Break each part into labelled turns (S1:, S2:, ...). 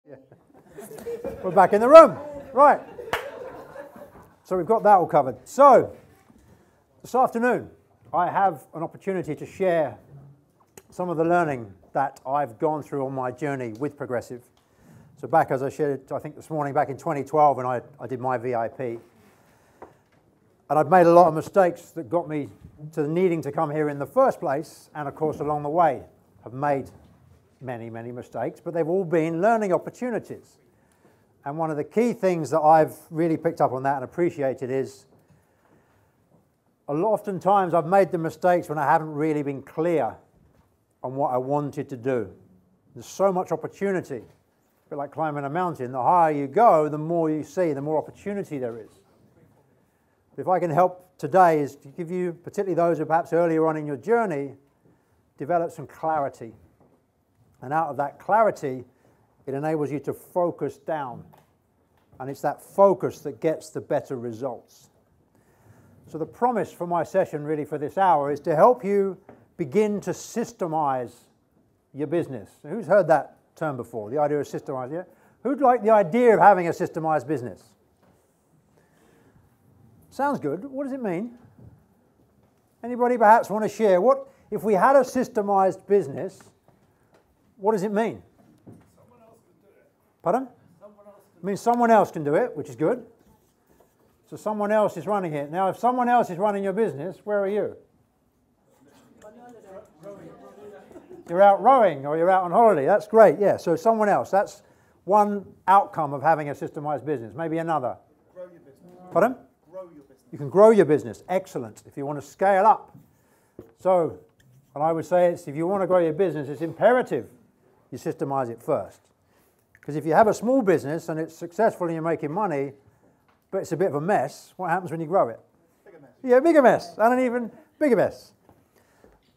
S1: Yeah. We're back in the room. Right. So we've got that all covered. So, this afternoon, I have an opportunity to share some of the learning that I've gone through on my journey with Progressive. So back, as I shared, I think this morning, back in 2012 when I did my VIP. And I've made a lot of mistakes that got me to needing to come here in the first place. And of course, along the way, I've made many, many mistakes, but they've all been learning opportunities. And one of the key things that I've really picked up on that and appreciated is oftentimes I've made the mistakes when I haven't really been clear on what I wanted to do. There's so much opportunity, a bit like climbing a mountain. The higher you go, the more you see, the more opportunity there is. But if I can help today is to give you, particularly those who are perhaps earlier on in your journey, develop some clarity. And out of that clarity, it enables you to focus down. And it's that focus that gets the better results. So the promise for my session really for this hour is to help you begin to systemize your business. Who's heard that term before, the idea of systemize? Yeah? Who'd like the idea of having a systemized business? Sounds good. What does it mean? Anybody perhaps want to share? What if we had a systemized business, what does it mean?
S2: Someone else can do it.
S1: Pardon? It means someone else can do it, which is good. So someone else is running it. Now, if someone else is running your business, where are you? You're out rowing or you're out on holiday. That's great, yeah. So someone else. That's one outcome of having a systemized business. Maybe another.
S2: Grow your business.
S1: Pardon?
S2: Grow your business.
S1: You can grow your business. Excellent. If you want to scale up. So, and I would say it's if you want to grow your business, it's imperative you systemize it first. Because if you have a small business and it's successful and you're making money, but it's a bit of a mess, what happens when you grow it?
S2: Bigger mess.
S1: Yeah, bigger mess, and an even bigger mess.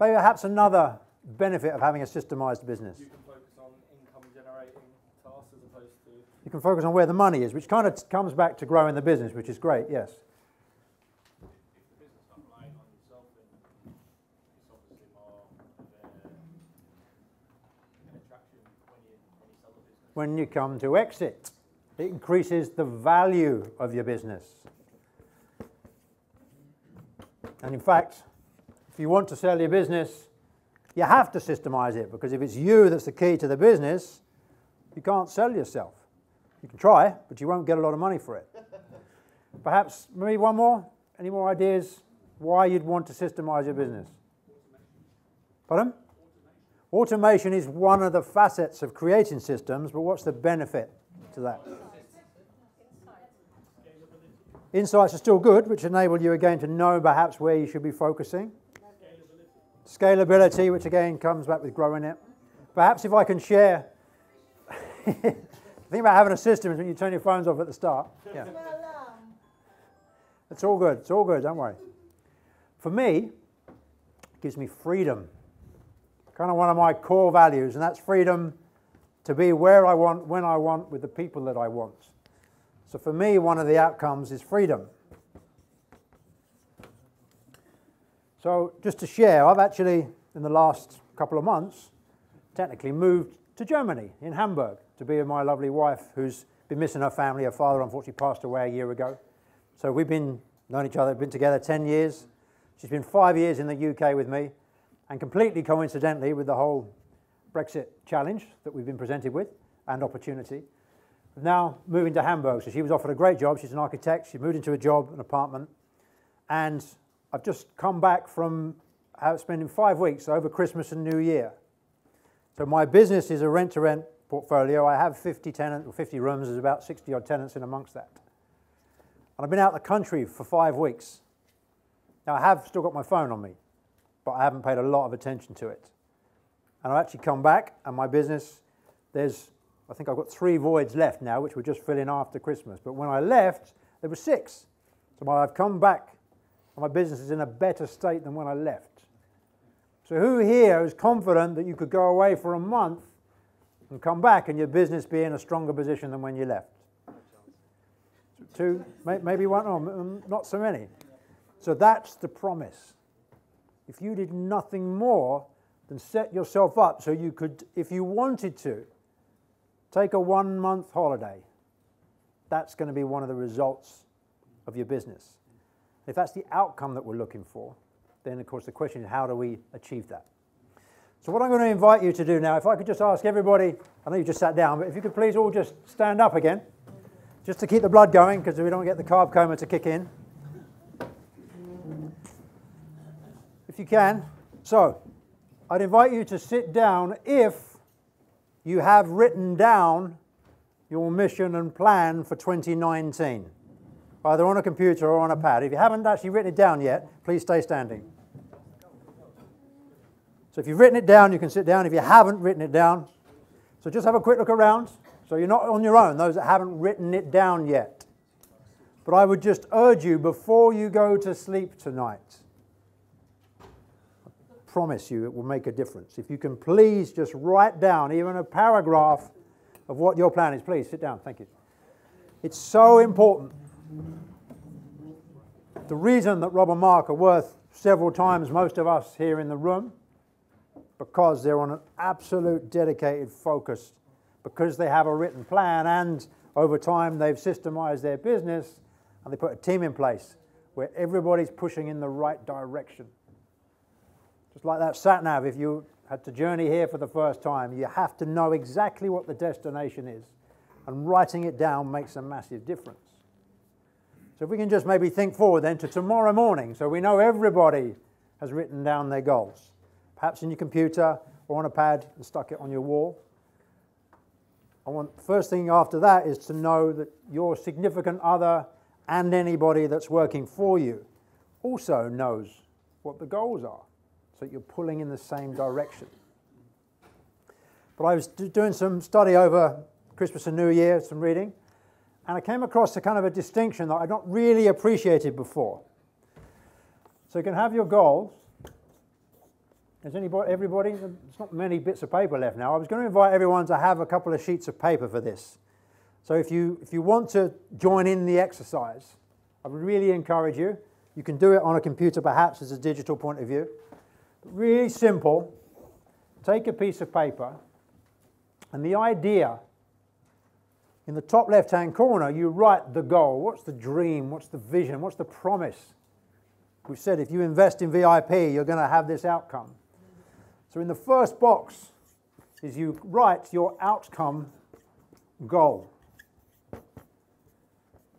S1: Maybe perhaps another benefit of having a systemized business.
S3: You can focus on income-generating tasks as opposed to...
S1: You can focus on where the money is, which kind of comes back to growing the business, which is great, yes.
S3: If the business is not relying on yourself, then it's obviously more an attraction when you sell the business.
S1: When you come to exit, it increases the value of your business. And in fact, if you want to sell your business, you have to systemize it, because if it's you that's the key to the business, you can't sell yourself. You can try, but you won't get a lot of money for it. Perhaps, maybe one more? Any more ideas why you'd want to systemize your business? Pardon? Automation is one of the facets of creating systems, but what's the benefit to that? Insights are still good, which enable you again to know perhaps where you should be focusing. Scalability, which again comes back with growing it. Perhaps if I can share, the thing about having a system is when you turn your phones off at the start. Yeah. It's all good, don't worry. For me, it gives me freedom. Kind of one of my core values, and that's freedom to be where I want, when I want, with the people that I want. So for me, one of the outcomes is freedom. So just to share, I've actually, in the last couple of months, technically moved to Germany, in Hamburg, to be with my lovely wife, who's been missing her family. Her father, unfortunately, passed away a year ago. So we've known each other, been together 10 years. She's been 5 years in the UK with me, and completely coincidentally with the whole Brexit challenge that we've been presented with, and opportunity. Now moving to Hamburg. So she was offered a great job. She's an architect. She moved into a job, an apartment, and I've just come back from spending 5 weeks over Christmas and New Year. So my business is a rent-to-rent portfolio. I have 50 tenants, or 50 rooms. There's about 60-odd tenants in amongst that. And I've been out the country for 5 weeks. Now I have still got my phone on me, but I haven't paid a lot of attention to it. And I've actually come back, and my business, I think I've got 3 voids left now, which we're just filling after Christmas. But when I left, there were 6. So I've come back, and my business is in a better state than when I left. So who here is confident that you could go away for a month and come back and your business be in a stronger position than when you left? 2, maybe 1, or not so many. So that's the promise. If you did nothing more than set yourself up so you could, if you wanted to, take a 1-month holiday. That's going to be one of the results of your business. If that's the outcome that we're looking for, then of course the question is, how do we achieve that? So what I'm going to invite you to do now, if I could just ask everybody, I know you just sat down, but if you could please all just stand up again, just to keep the blood going, because we don't get the carb coma to kick in. If you can. So, I'd invite you to sit down if you have written down your mission and plan for 2019, either on a computer or on a pad. If you haven't actually written it down yet, please stay standing. So if you've written it down, you can sit down. If you haven't written it down, so just have a quick look around. So you're not on your own, those that haven't written it down yet. But I would just urge you, before you go to sleep tonight, I promise you it will make a difference. If you can please just write down even a paragraph of what your plan is. Please sit down, thank you. It's so important. The reason that Rob and Mark are worth several times most of us here in the room, because they're on an absolute dedicated focus, because they have a written plan, and over time they've systemized their business and they put a team in place where everybody's pushing in the right direction. Just like that sat-nav, if you had to journey here for the first time, you have to know exactly what the destination is, and writing it down makes a massive difference. So if we can just maybe think forward then to tomorrow morning, so we know everybody has written down their goals, perhaps in your computer or on a pad and stuck it on your wall. I want the first thing after that is to know that your significant other and anybody that's working for you also knows what the goals are, so you're pulling in the same direction. But I was doing some study over Christmas and New Year, some reading, and I came across a kind of a distinction that I'd not really appreciated before. So you can have your goals. Has everybody? There's not many bits of paper left now. I was going to invite everyone to have a couple of sheets of paper for this. So if you want to join in the exercise, I would really encourage you. You can do it on a computer, perhaps, as a digital point of view. But really simple. Take a piece of paper, and the idea, in the top left-hand corner, you write the goal. What's the dream? What's the vision? What's the promise? We've said if you invest in VIP, you're going to have this outcome. So in the first box is you write your outcome goal.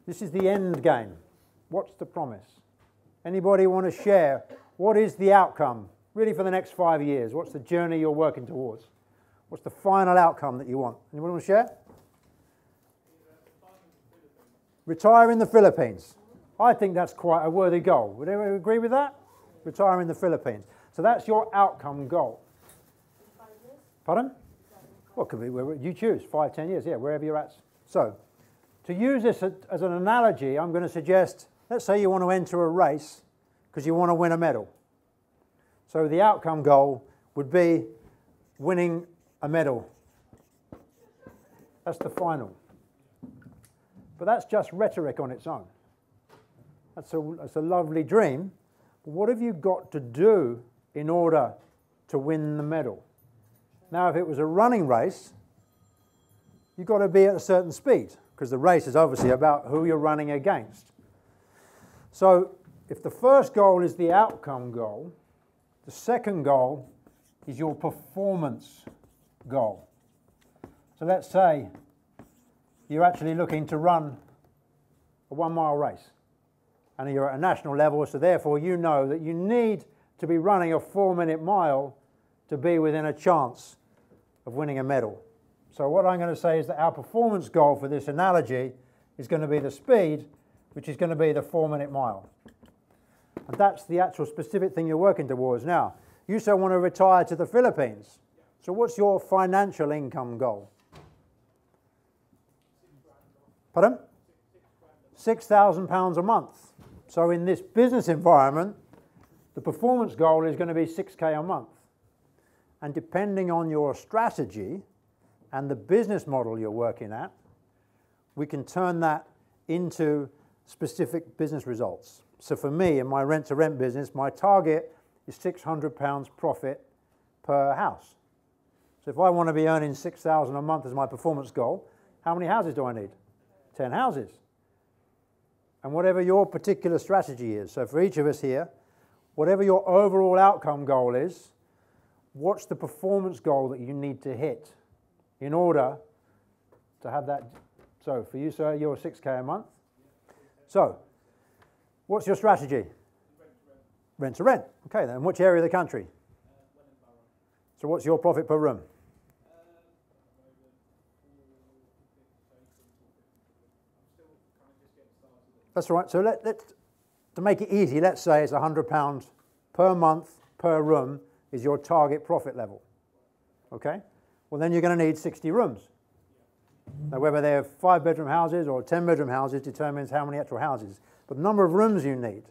S1: This is the end game. What's the promise? Anybody want to share what is the outcome really for the next 5 years? What's the journey you're working towards? What's the final outcome that you want? Anybody want to share? Retire in the Philippines. I think that's quite a worthy goal. Would anyone agree with that? Retire in the Philippines. So that's your outcome goal.
S4: 5 years?
S1: Pardon? Well, it could be where you choose, 5, 10 years, yeah, wherever you're at. So, to use this as an analogy, I'm going to suggest, let's say you want to enter a race because you want to win a medal. So the outcome goal would be winning a medal. That's the final. But that's just rhetoric on its own. That's a lovely dream. But what have you got to do in order to win the medal? Now, if it was a running race, you've got to be at a certain speed, because the race is obviously about who you're running against. So if the first goal is the outcome goal, the second goal is your performance goal. So let's say you're actually looking to run a 1-mile race, and you're at a national level, so therefore you know that you need to be running a 4-minute mile to be within a chance of winning a medal. So what I'm going to say is that our performance goal for this analogy is going to be the speed, which is going to be the 4-minute mile. And that's the actual specific thing you're working towards. Now, you still want to retire to the Philippines. So what's your financial income goal? Pardon? £6,000 a month. So in this business environment, the performance goal is going to be 6K a month. And depending on your strategy and the business model you're working at, we can turn that into specific business results. So for me, in my rent-to-rent business, my target is £600 profit per house. So if I want to be earning 6,000 a month as my performance goal, how many houses do I need? 10 houses. And whatever your particular strategy is, so for each of us here, whatever your overall outcome goal is, what's the performance goal that you need to hit in order to have that? So for you, sir, you're 6K a month. So what's your strategy? Rent to rent. Okay, then which area of the country? So what's your profit per room? That's right. So let's to make it easy, let's say it's £100 per month per room is your target profit level. Okay? Well, then you're going to need 60 rooms. Now, whether they're 5-bedroom houses or 10-bedroom houses determines how many actual houses. But the number of rooms you need.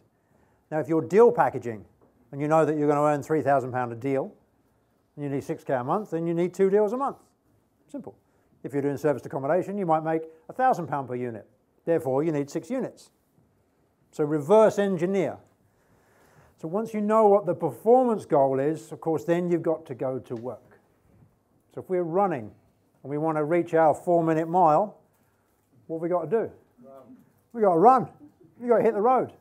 S1: Now, if you're deal packaging and you know that you're going to earn £3,000 a deal and you need 6K a month, then you need 2 deals a month. Simple. If you're doing serviced accommodation, you might make £1,000 per unit. Therefore, you need 6 units. So reverse engineer. So once you know what the performance goal is, of course, then you've got to go to work. So if we're running and we want to reach our 4-minute mile, what have we got to do? We've got to run. We've got to hit the road.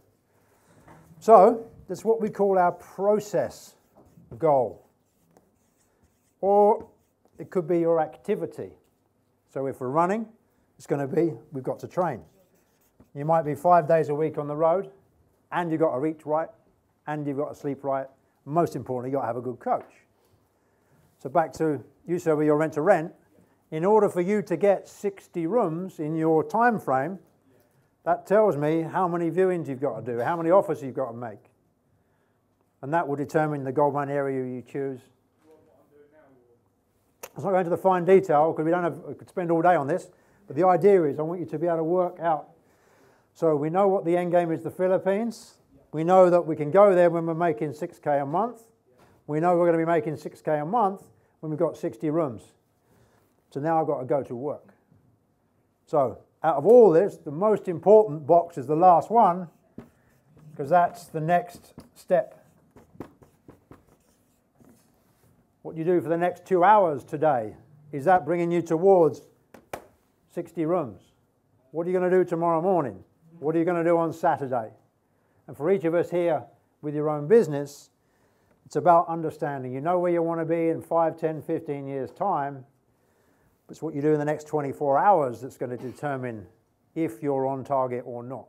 S1: So that's what we call our process goal. Or it could be your activity. So if we're running, it's going to be, we've got to train. You might be 5 days a week on the road, and you've got to eat right, and you've got to sleep right. Most importantly, you've got to have a good coach. So back to you, sir, with your rent to rent. In order for you to get 60 rooms in your time frame, that tells me how many viewings you've got to do, how many offers you've got to make. And that will determine the gold mine area you choose. I'm not going into the fine detail because we could spend all day on this, but the idea is I want you to be able to work out. So we know what the end game is, the Philippines. We know that we can go there when we're making 6K a month. We know we're going to be making 6K a month when we've got 60 rooms. So now I've got to go to work. So out of all this, the most important box is the last one, because that's the next step. What you do for the next 2 hours today, is that bringing you towards 60 rooms? What are you going to do tomorrow morning? What are you going to do on Saturday? And for each of us here with your own business, it's about understanding. You know where you want to be in 5, 10, 15 years' time. But it's what you do in the next 24 hours that's going to determine if you're on target or not.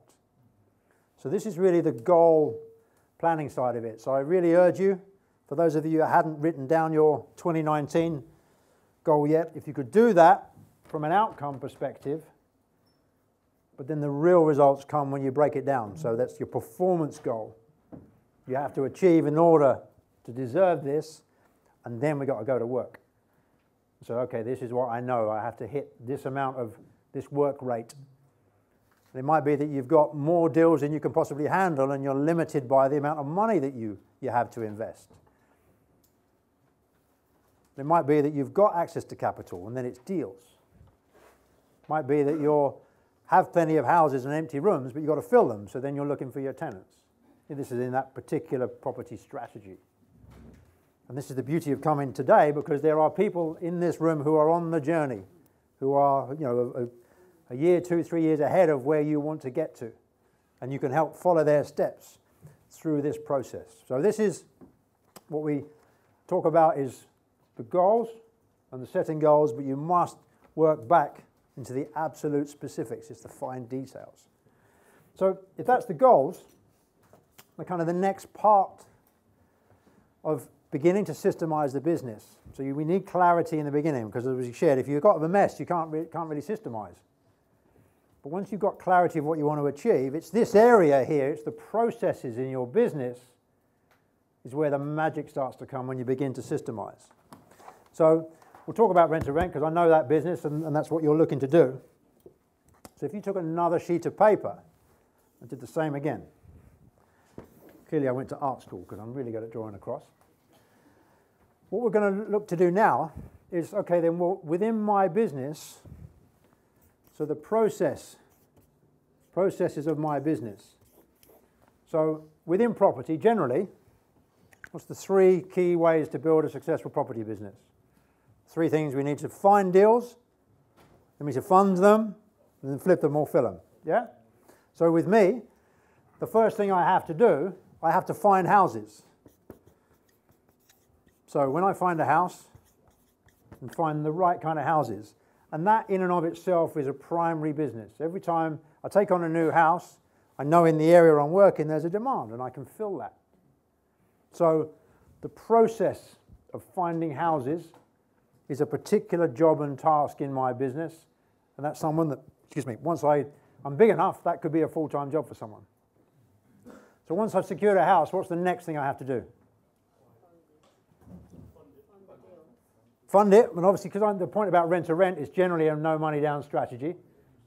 S1: So this is really the goal planning side of it. So I really urge you, for those of you who hadn't written down your 2019 goal yet, if you could do that from an outcome perspective, but then the real results come when you break it down. So that's your performance goal. You have to achieve in order to deserve this, and then we've got to go to work. So, okay, this is what I know. I have to hit this amount of this work rate. It might be that you've got more deals than you can possibly handle, and you're limited by the amount of money that you have to invest. It might be that you've got access to capital, and then it's deals. It might be that you have plenty of houses and empty rooms, but you've got to fill them, so then you're looking for your tenants. This is in that particular property strategy. And this is the beauty of coming today, because there are people in this room who are on the journey, who are, you know, a year, 2, 3 years ahead of where you want to get to. And you can help follow their steps through this process. So this is what we talk about, is the goals and the setting goals, but you must work back into the absolute specifics. It's the fine details. So if that's the goals, the kind of the next part of beginning to systemize the business. So we need clarity in the beginning, because as we shared, if you've got a mess, you can't really systemize. But once you've got clarity of what you want to achieve, it's this area here, it's the processes in your business, is where the magic starts to come when you begin to systemize. So we'll talk about rent to rent, because I know that business, and that's what you're looking to do. So if you took another sheet of paper and did the same again. Clearly I went to art school, because I'm really good at drawing across. What we're going to look to do now is, okay, then within my business, so the processes of my business. So within property, generally, what's the 3 key ways to build a successful property business? Three things: we need to find deals, then we need to fund them, and then flip them or fill them. Yeah? So with me, the first thing I have to do, I have to find houses. So when I find a house, and find the right kind of houses, and that in and of itself is a primary business. Every time I take on a new house, I know in the area I'm working there's a demand and I can fill that. So the process of finding houses is a particular job and task in my business, and that's someone that, once I'm big enough, that could be a full-time job for someone. So once I've secured a house, what's the next thing I have to do? Fund it, and obviously, because the point about rent-to-rent is generally a no money down strategy.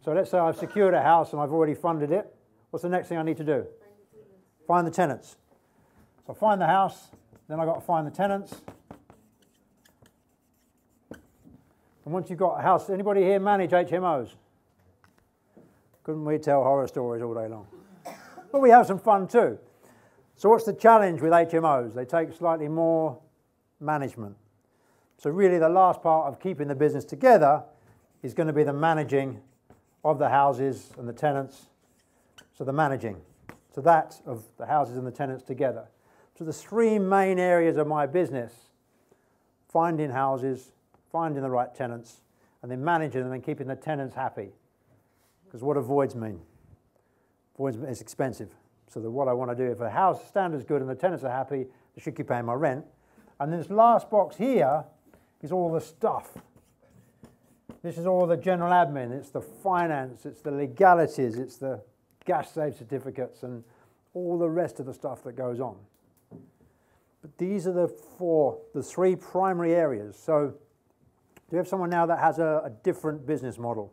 S1: So let's say I've secured a house and I've already funded it. What's the next thing I need to do? Find the tenants. So I find the house, then I've got to find the tenants. And once you've got a house, anybody here manage HMOs? Couldn't we tell horror stories all day long? But we have some fun too. So what's the challenge with HMOs? They take slightly more management. So really the last part of keeping the business together is going to be the managing of the houses and the tenants. So the managing. So that of the houses and the tenants together. So the three main areas of my business: finding houses, finding the right tenants, and then managing them and keeping the tenants happy. Because what do voids mean? Voids is expensive. So what I want to do, if a house standard's good and the tenants are happy, they should keep paying my rent. And this last box here is all the stuff. This is all the general admin, it's the finance, it's the legalities, it's the gas safe certificates and all the rest of the stuff that goes on. But these are the three primary areas. So do you have someone now that has a different business model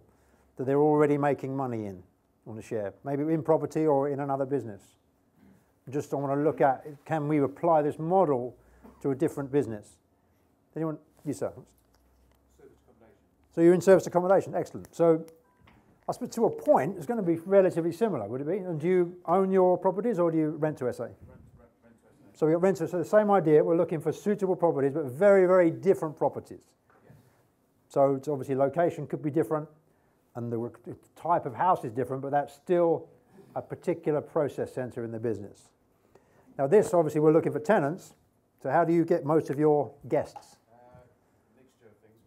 S1: that they're already making money in on the share? Maybe in property or in another business. Just I want to look at, can we apply this model to a different business? Anyone? You, sir.
S3: Service accommodation.
S1: So you're in service accommodation, excellent. So I suppose to a point, it's going to be relatively similar, would it be? And do you own your properties or do you rent to SA?
S3: Rent to SA.
S1: So we got rent to, so the same idea, we're looking for suitable properties, but very, very different properties.
S3: Yes.
S1: So it's obviously location could be different, and the type of house is different, but that's still a particular process centre in the business. Now this, obviously, we're looking for tenants, so how do you get most of your guests?
S3: Mixture of things.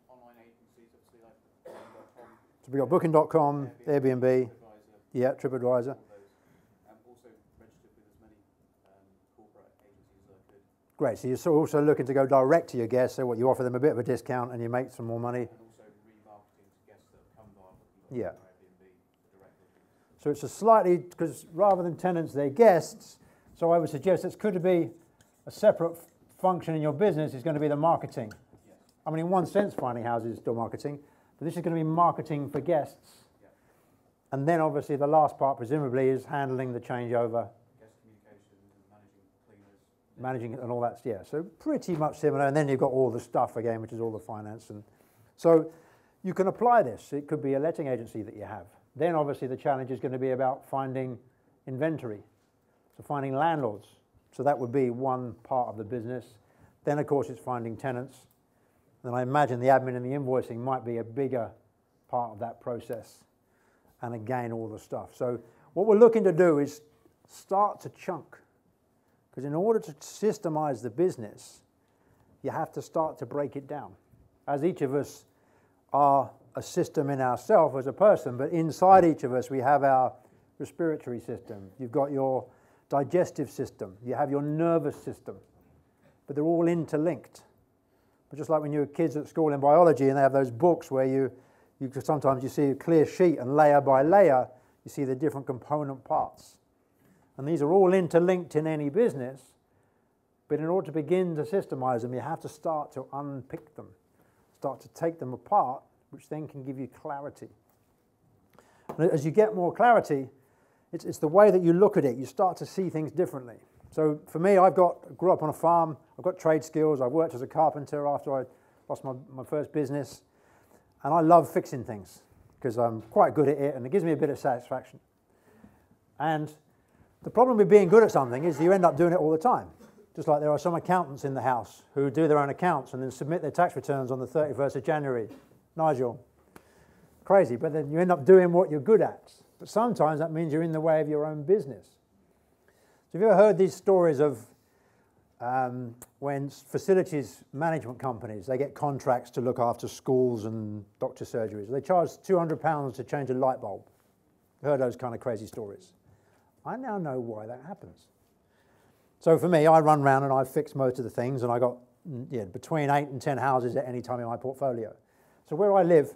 S3: Online agencies, obviously, like Booking.com.
S1: So we've got Booking.com, Airbnb, yeah, TripAdvisor.
S3: Also registered with as many corporate agencies as I could.
S1: Great, so you're also looking to go direct to your guests, so what, you offer them a bit of a discount and you make some more money?
S3: And also remarketing to guests that have come via Booking.com
S1: Yeah.
S3: or Airbnb directly.
S1: So it's a slightly, because rather than tenants, they're guests, so I would suggest this could be a separate function in your business is going to be the marketing.
S3: Yes.
S1: I mean, in one sense, finding houses is still marketing, but this is going to be marketing for guests.
S3: Yeah.
S1: And then obviously the last part presumably is handling the changeover,
S3: Guest communications and managing cleaners.
S1: managing it and all that, yeah. So pretty much similar, and then you've got all the stuff again, which is all the finance. And so you can apply this. It could be a letting agency that you have. Then obviously the challenge is going to be about finding inventory, so finding landlords. So that would be one part of the business. Then of course it's finding tenants. And I imagine the admin and the invoicing might be a bigger part of that process. And again, all the stuff. So what we're looking to do is start to chunk. Because in order to systemize the business, you have to start to break it down. As each of us are a system in ourselves as a person, but inside each of us we have our respiratory system. You've got your digestive system. You have your nervous system. But they're all interlinked. But just like when you were kids at school in biology and they have those books where you sometimes you see a clear sheet and layer by layer you see the different component parts. And these are all interlinked in any business, but in order to begin to systemize them, you have to start to unpick them, start to take them apart, which then can give you clarity. And as you get more clarity, it's the way that you look at it. You start to see things differently. So for me, grew up on a farm. I've got trade skills. I worked as a carpenter after I lost my first business. And I love fixing things because I'm quite good at it and it gives me a bit of satisfaction. And the problem with being good at something is you end up doing it all the time. Just like there are some accountants in the house who do their own accounts and then submit their tax returns on the 31st of January. Nigel, crazy, but then you end up doing what you're good at. But sometimes that means you're in the way of your own business. So have you ever heard these stories of when facilities management companies, they get contracts to look after schools and doctor surgeries. They charge £200 to change a light bulb. Heard those kind of crazy stories. I now know why that happens. So for me, I run around and I fix most of the things, and I got between 8 and 10 houses at any time in my portfolio. So where I live,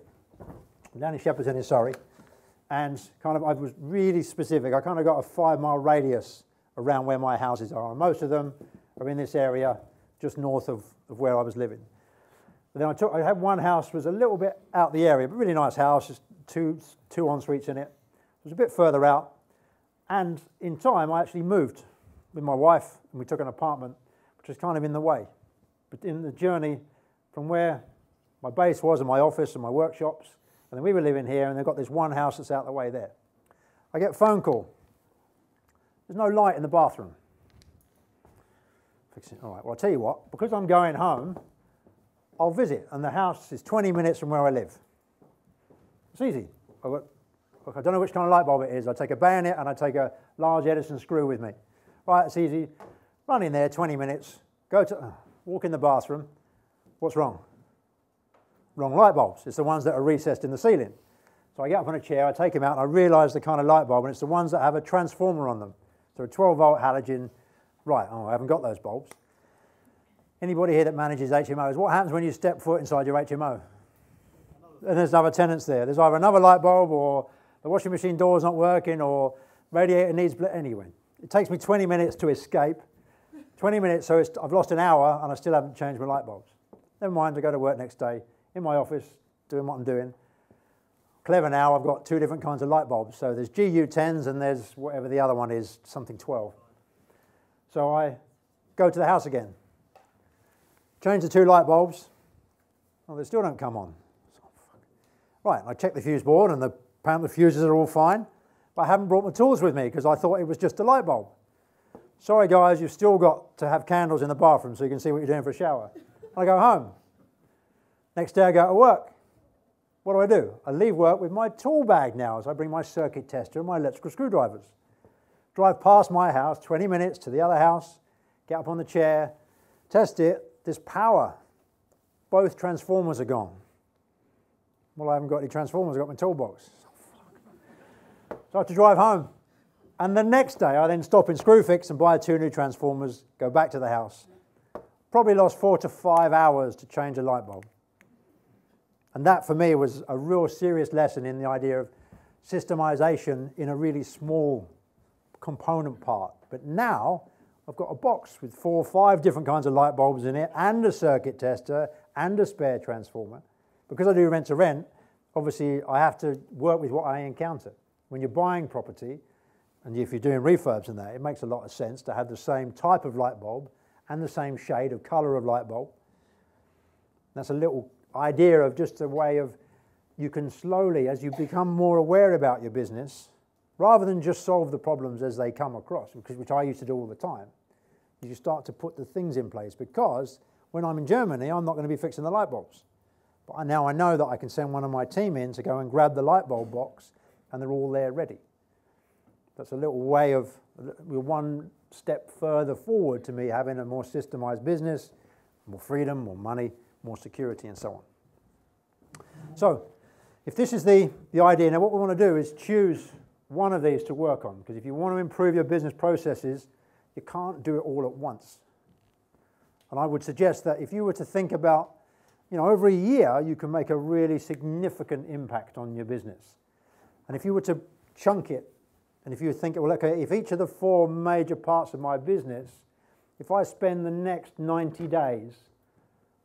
S1: I'm down in Shepherd's End in Surrey, and I was really specific. I kind of got a 5-mile radius around where my houses are, and most of them are in this area just north of where I was living. But then I had one house was a little bit out the area, but really nice house, just two en-suites in it. It was a bit further out, and in time I actually moved with my wife, and we took an apartment, which was kind of in the way. But in the journey from where my base was and my office and my workshops, and then we were living here, and they've got this one house that's out the way there. I get a phone call. There's no light in the bathroom. All right, well, I'll tell you what, because I'm going home, I'll visit, and the house is 20 minutes from where I live. It's easy. I don't know which kind of light bulb it is. I take a bayonet and I take a large Edison screw with me. Right, it's easy. Run in there, 20 minutes, walk in the bathroom. What's wrong? Wrong light bulbs. It's the ones that are recessed in the ceiling. So I get up on a chair, I take them out, and I realise the kind of light bulb, and it's the ones that have a transformer on them. So a 12-volt halogen. Right, I haven't got those bulbs. Anybody here that manages HMOs, what happens when you step foot inside your HMO? And there's other tenants there. There's either another light bulb, or the washing machine door's not working, or radiator needs... Anyway, it takes me 20 minutes to escape. 20 minutes, so I've lost an hour, and I still haven't changed my light bulbs. Never mind, I go to work next day, in my office, doing what I'm doing. Clever now, I've got 2 different kinds of light bulbs. So there's GU10s, and there's whatever the other one is, something 12. So I go to the house again, change the 2 light bulbs. Well, they still don't come on. Right, I check the fuse board, and apparently the fuses are all fine, but I haven't brought my tools with me because I thought it was just a light bulb. Sorry guys, you've still got to have candles in the bathroom so you can see what you're doing for a shower. I go home. Next day I go to work. What do? I leave work with my tool bag now, so I bring my circuit tester and my electrical screwdrivers. Drive past my house, 20 minutes to the other house, get up on the chair, test it, there's power. Both transformers are gone. Well, I haven't got any transformers, I've got my toolbox. So I have to drive home. And the next day I then stop in Screwfix and buy 2 new transformers, go back to the house. Probably lost 4 to 5 hours to change a light bulb. And that for me was a real serious lesson in the idea of systemization in a really small component part. But now I've got a box with 4 or 5 different kinds of light bulbs in it, and a circuit tester, and a spare transformer. Because I do rent to rent, obviously I have to work with what I encounter. When you're buying property, and if you're doing refurbs and that, it makes a lot of sense to have the same type of light bulb and the same shade of colour of light bulb. That's a little idea of just a way of, you can slowly, as you become more aware about your business, rather than just solve the problems as they come across, which I used to do all the time, you start to put the things in place, because when I'm in Germany, I'm not going to be fixing the light bulbs. But now I know that I can send one of my team in to go and grab the light bulb box, and they're all there ready. That's a little way of, one step further forward to me having a more systemized business, more freedom, more money, more security, and so on. So, if this is the idea, now what we want to do is choose one of these to work on, because if you want to improve your business processes, you can't do it all at once. And I would suggest that if you were to think about, over a year, you can make a really significant impact on your business. And if you were to chunk it, and if you think, well, okay, if each of the 4 major parts of my business, if I spend the next 90 days,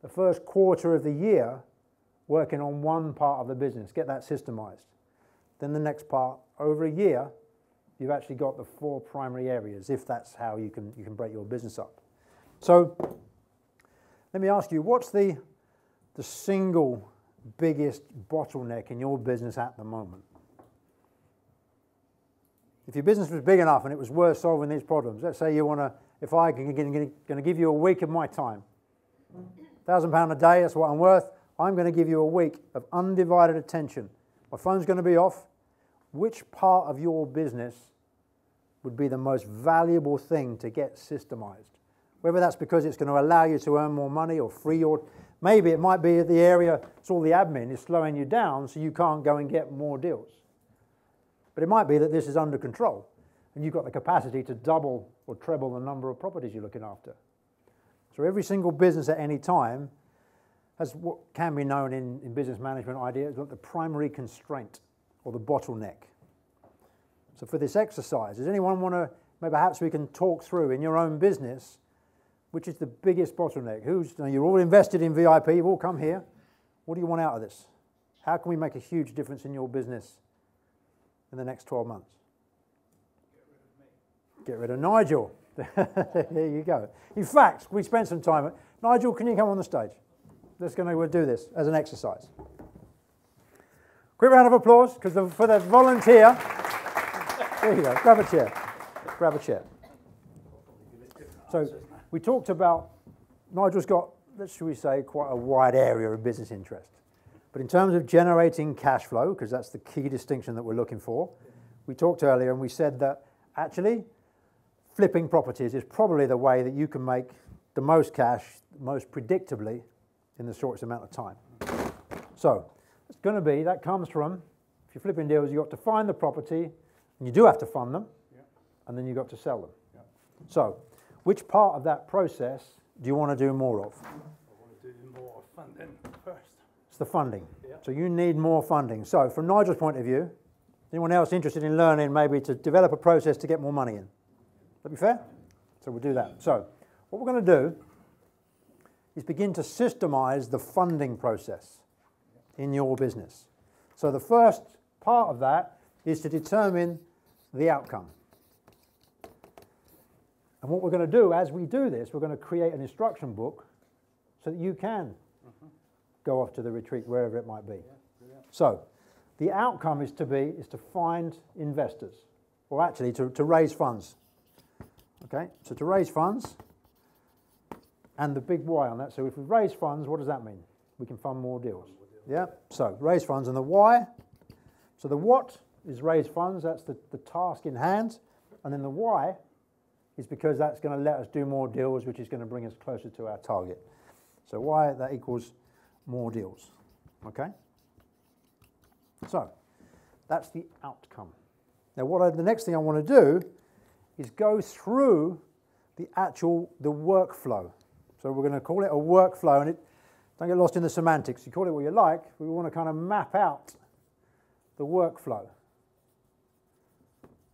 S1: the first quarter of the year, working on one part of the business, get that systemized. Then the next part, over a year, you've actually got the 4 primary areas, if that's how you can break your business up. So let me ask you, what's the single biggest bottleneck in your business at the moment? If your business was big enough and it was worth solving these problems, let's say you want to if I can going to give you a week of my time, £1,000 a day, that's what I'm worth. I'm going to give you a week of undivided attention. My phone's going to be off. Which part of your business would be the most valuable thing to get systemized? Whether that's because it's going to allow you to earn more money or free your... Maybe it might be the area, it's all the admin, is slowing you down so you can't go and get more deals. But it might be that this is under control and you've got the capacity to double or treble the number of properties you're looking after. So every single business at any time has what can be known in business management ideas like the primary constraint or the bottleneck. So for this exercise, does anyone want to, maybe perhaps we can talk through in your own business, which is the biggest bottleneck? You're all invested in VIP, you've all come here. What do you want out of this? How can we make a huge difference in your business in the next 12 months? Get rid of Nigel. There you go. In fact, we spent some time. Nigel, can you come on the stage? We'll do this as an exercise. Quick round of applause because for the volunteer. There you go. Grab a chair. Grab a chair. So we talked about, Nigel's got, should we say, quite a wide area of business interest. But in terms of generating cash flow, because that's the key distinction that we're looking for, we talked earlier and we said that actually flipping properties is probably the way that you can make the most cash, most predictably, in the shortest amount of time. So it's going to be, that comes from, if you're flipping deals, you've got to find the property, and you do have to fund them, and then you've got to sell them. So which part of that process do you want to do more of?
S2: I want to do more funding first.
S1: It's the funding. So you need more funding. So from Nigel's point of view, anyone else interested in learning maybe to develop a process to get more money in? That be fair? So we'll do that. So what we're going to do is begin to systemize the funding process in your business. So the first part of that is to determine the outcome. And what we're going to do as we do this, we're going to create an instruction book so that you can go off to the retreat, wherever it might be. So the outcome is to find investors, or actually to raise funds. Okay, so to raise funds, and the big why on that. So if we raise funds, what does that mean? We can fund more deals. Yeah, so raise funds, and the why. So the what is raise funds, that's the task in hand, and then the why is because that's going to let us do more deals, which is going to bring us closer to our target. So why that equals more deals. Okay? So that's the outcome. Now the next thing I want to do is go through the workflow. So we're going to call it a workflow, and don't get lost in the semantics. You call it what you like. We want to kind of map out the workflow.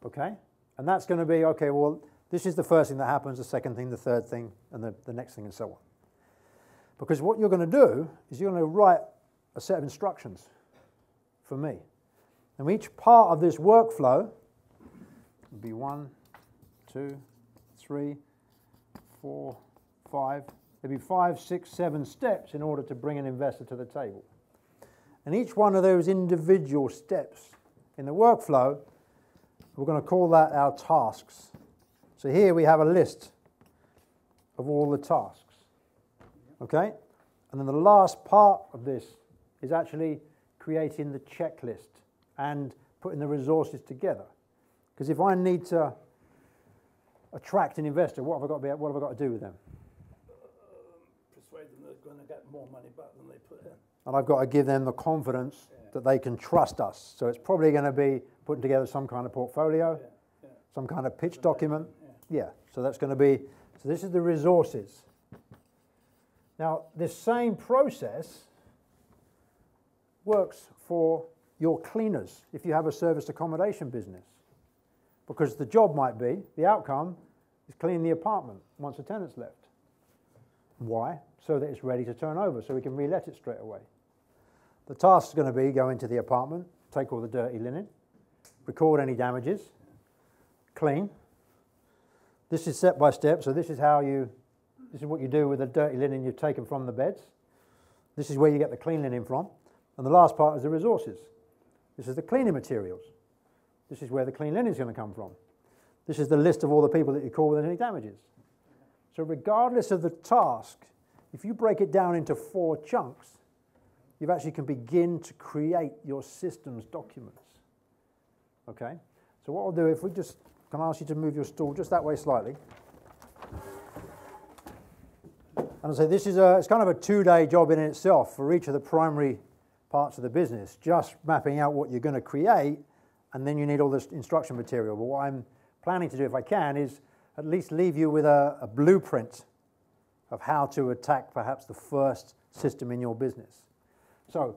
S1: Okay? And that's going to be, okay, well, this is the first thing that happens, the second thing, the third thing, and the next thing, and so on. Because what you're going to do is you're going to write a set of instructions for me. And each part of this workflow would be 1, 2, 3, 4, 5. There'd be 5, 6, 7 steps in order to bring an investor to the table. And each one of those individual steps in the workflow, we're going to call that our tasks. So here we have a list of all the tasks. Okay? And then the last part of this is actually creating the checklist and putting the resources together. Because if I need to attract an investor, what have I got to do with them?
S2: Persuade them they're going to get more money back than they put in.
S1: And I've got to give them the confidence that they can trust us. So it's probably going to be putting together some kind of portfolio, some kind of pitch document. Yeah, so that's going to be, so this is the resources. Now, this same process works for your cleaners if you have a serviced accommodation business. Because the job might be, the outcome is clean the apartment once the tenant's left. Why? So that it's ready to turn over, so we can re-let it straight away. The task is going to be go into the apartment, take all the dirty linen, record any damages, clean. This is step by step, so this is what you do with the dirty linen you've taken from the beds. This is where you get the clean linen from. And the last part is the resources. This is the cleaning materials. This is where the clean linen is going to come from. This is the list of all the people that you call with any damages. So regardless of the task, if you break it down into 4 chunks, you actually can begin to create your systems documents. Okay? So what I'll do, if we just, can I ask you to move your stool just that way slightly? And I'll say this is it's kind of a 2-day job in itself for each of the primary parts of the business, just mapping out what you're going to create, and then you need all this instruction material. But what I'm planning to do, if I can, is at least leave you with a blueprint of how to attack perhaps the first system in your business. So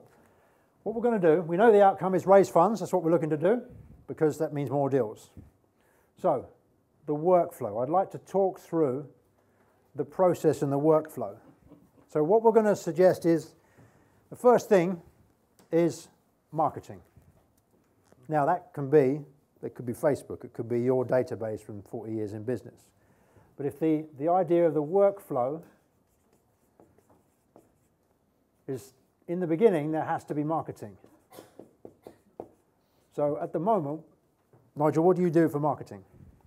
S1: what we're going to do, we know the outcome is raise funds. That's what we're looking to do, because that means more deals. So the workflow. I'd like to talk through the process and the workflow. So what we're going to suggest is, the first thing is marketing. Now that could be Facebook, it could be your database from 40 years in business. But if the idea of the workflow is, in the beginning, there has to be marketing. So at the moment, Nigel, what do you do for marketing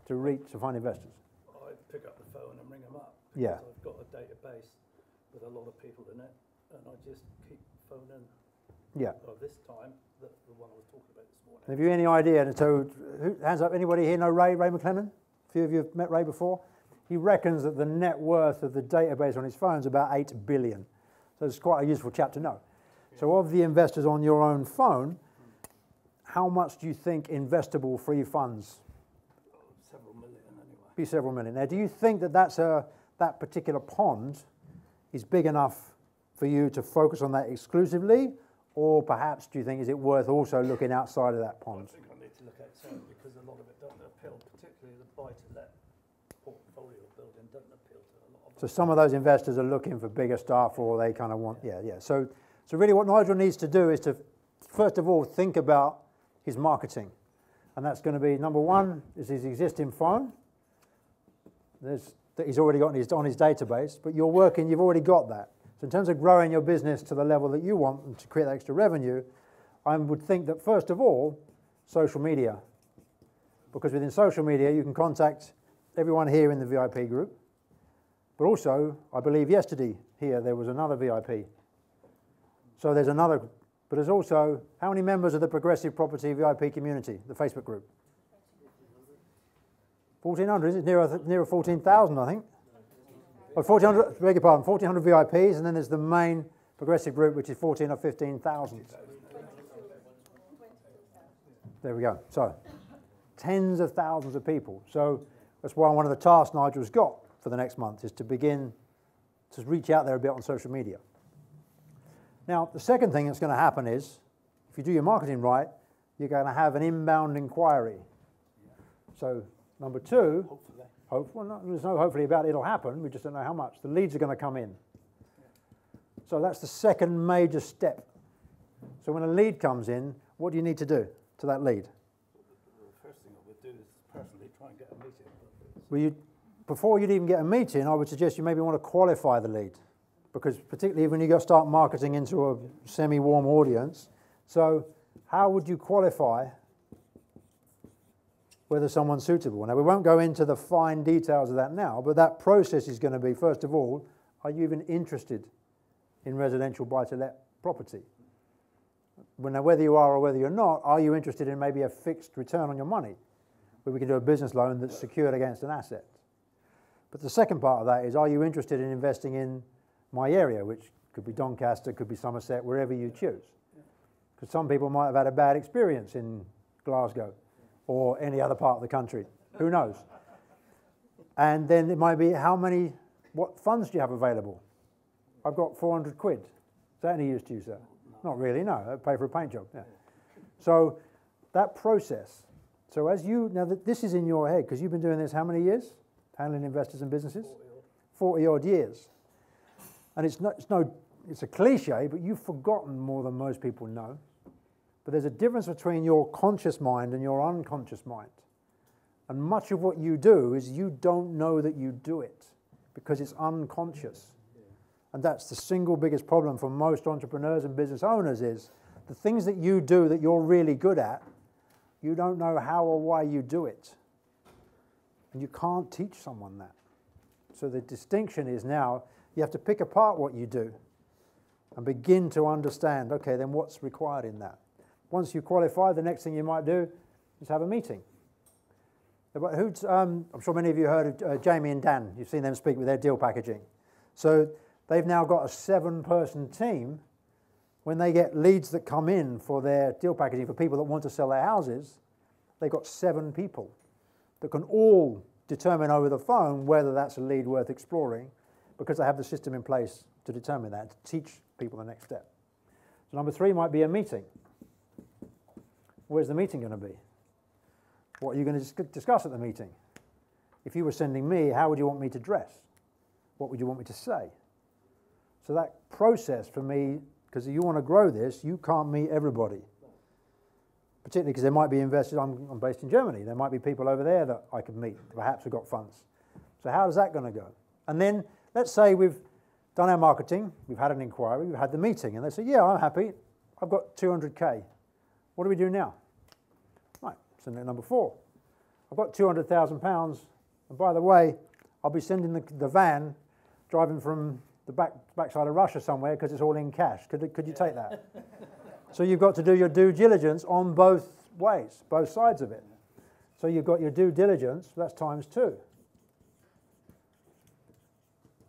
S1: to find investors?
S2: I pick up the phone and ring them up.
S1: Yeah.
S2: I've got a database with a lot of people in it, and I just keep phoning.
S1: Yeah.
S2: Well, this time, the one I was talking about this morning.
S1: Have you any idea? And so, hands up, anybody here know Ray McClellan? A few of you have met Ray before. He reckons that the net worth of the database on his phone is about 8 billion. So it's quite a useful chap to know. Yeah. So of the investors on your own phone, how much do you think investable free funds?
S2: Several million anyway.
S1: Be several million. Now, do you think that that particular pond is big enough for you to focus on that exclusively? Or perhaps do you think, is it worth also looking outside of that pond?
S2: I think I need to look outside because a lot of it doesn't appeal, particularly the buy-to-let portfolio building doesn't appeal to a lot of.
S1: So some of those investors are looking for bigger stuff, or they kind of want, yeah. So really what Nigel needs to do is to, first of all, think about his marketing. And that's going to be, number one, is his existing phone. That he's already got on his database, but you're working, you've already got that. So in terms of growing your business to the level that you want and to create that extra revenue, I would think that first of all, social media. Because within social media, you can contact everyone here in the VIP group. But also, I believe yesterday here, there was another VIP. So there's another, but there's also, how many members of the Progressive Property VIP community, the Facebook group? 1,400, is it? Nearer 14,000, I think. Oh, 1,400, beg your pardon, 1,400 VIPs, and then there's the main Progressive group, which is 14 or 15,000. There we go. So, tens of thousands of people. So, that's why one of the tasks Nigel's got for the next month is to begin to reach out there a bit on social media. Now, the second thing that's going to happen is, if you do your marketing right, you're going to have an inbound inquiry. So, number two, there's no hopefully about it, it'll happen, we just don't know how much. The leads are going to come in. So that's the second major step. So when a lead comes in, what do you need to do to that lead?
S2: The first thing I would do is personally try and get a meeting.
S1: Well, before you'd even get a meeting, I would suggest you maybe want to qualify the lead. Because particularly when you go start marketing into a semi-warm audience, so how would you qualify whether someone's suitable? Now, we won't go into the fine details of that now, but that process is going to be, first of all, are you even interested in residential buy-to-let property? Well, now, whether you are or whether you're not, are you interested in maybe a fixed return on your money, where we can do a business loan that's secured against an asset? But the second part of that is, are you interested in investing in my area, which could be Doncaster, could be Somerset, wherever you choose? Because some people might have had a bad experience in Glasgow or any other part of the country. Who knows? And then it might be, what funds do you have available? I've got 400 quid. Is that any use to you, sir? No. Not really, no. I'd pay for a paint job, yeah. So that process. So now this is in your head, because you've been doing this how many years? Handling investors and businesses? 40 odd years. And it's a cliche, but you've forgotten more than most people know. But there's a difference between your conscious mind and your unconscious mind. And much of what you do is you don't know that you do it because it's unconscious. And that's the single biggest problem for most entrepreneurs and business owners is the things that you do that you're really good at, you don't know how or why you do it. And you can't teach someone that. So the distinction is now you have to pick apart what you do and begin to understand, okay, then what's required in that. Once you qualify, the next thing you might do is have a meeting. I'm sure many of you heard of Jamie and Dan. You've seen them speak with their deal packaging. So they've now got a 7-person team. When they get leads that come in for their deal packaging for people that want to sell their houses, they've got 7 people that can all determine over the phone whether that's a lead worth exploring, because they have the system in place to determine that, to teach people the next step. So number 3 might be a meeting. Where's the meeting going to be? What are you going to discuss at the meeting? If you were sending me, how would you want me to dress? What would you want me to say? So that process for me, because if you want to grow this, you can't meet everybody. Particularly because there might be investors, I'm based in Germany, there might be people over there that I could meet, perhaps have got funds. So how's that going to go? And then let's say we've done our marketing, we've had an inquiry, we've had the meeting, and they say, yeah, I'm happy, I've got 200K. What do we do now? Right, so number 4. I've got £200,000, and by the way, I'll be sending the van driving from the backside of Russia somewhere because it's all in cash. Could you take that? So you've got to do your due diligence on both ways, both sides of it. So you've got your due diligence, that's times 2.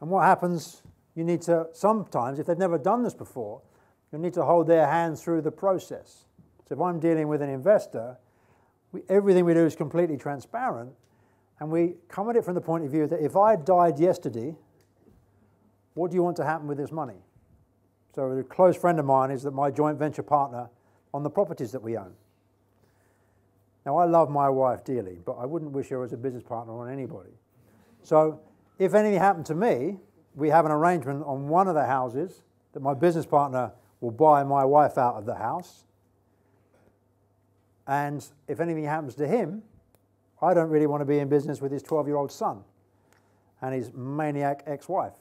S1: And what happens, you need to, sometimes, if they've never done this before, you need to hold their hand through the process. So if I'm dealing with an investor, everything we do is completely transparent, and we come at it from the point of view that if I died yesterday, what do you want to happen with this money? So a close friend of mine is that my joint venture partner on the properties that we own. Now, I love my wife dearly, but I wouldn't wish her as a business partner on anybody. So if anything happened to me, we have an arrangement on one of the houses that my business partner will buy my wife out of the house. And if anything happens to him, I don't really want to be in business with his 12-year-old son and his maniac ex-wife.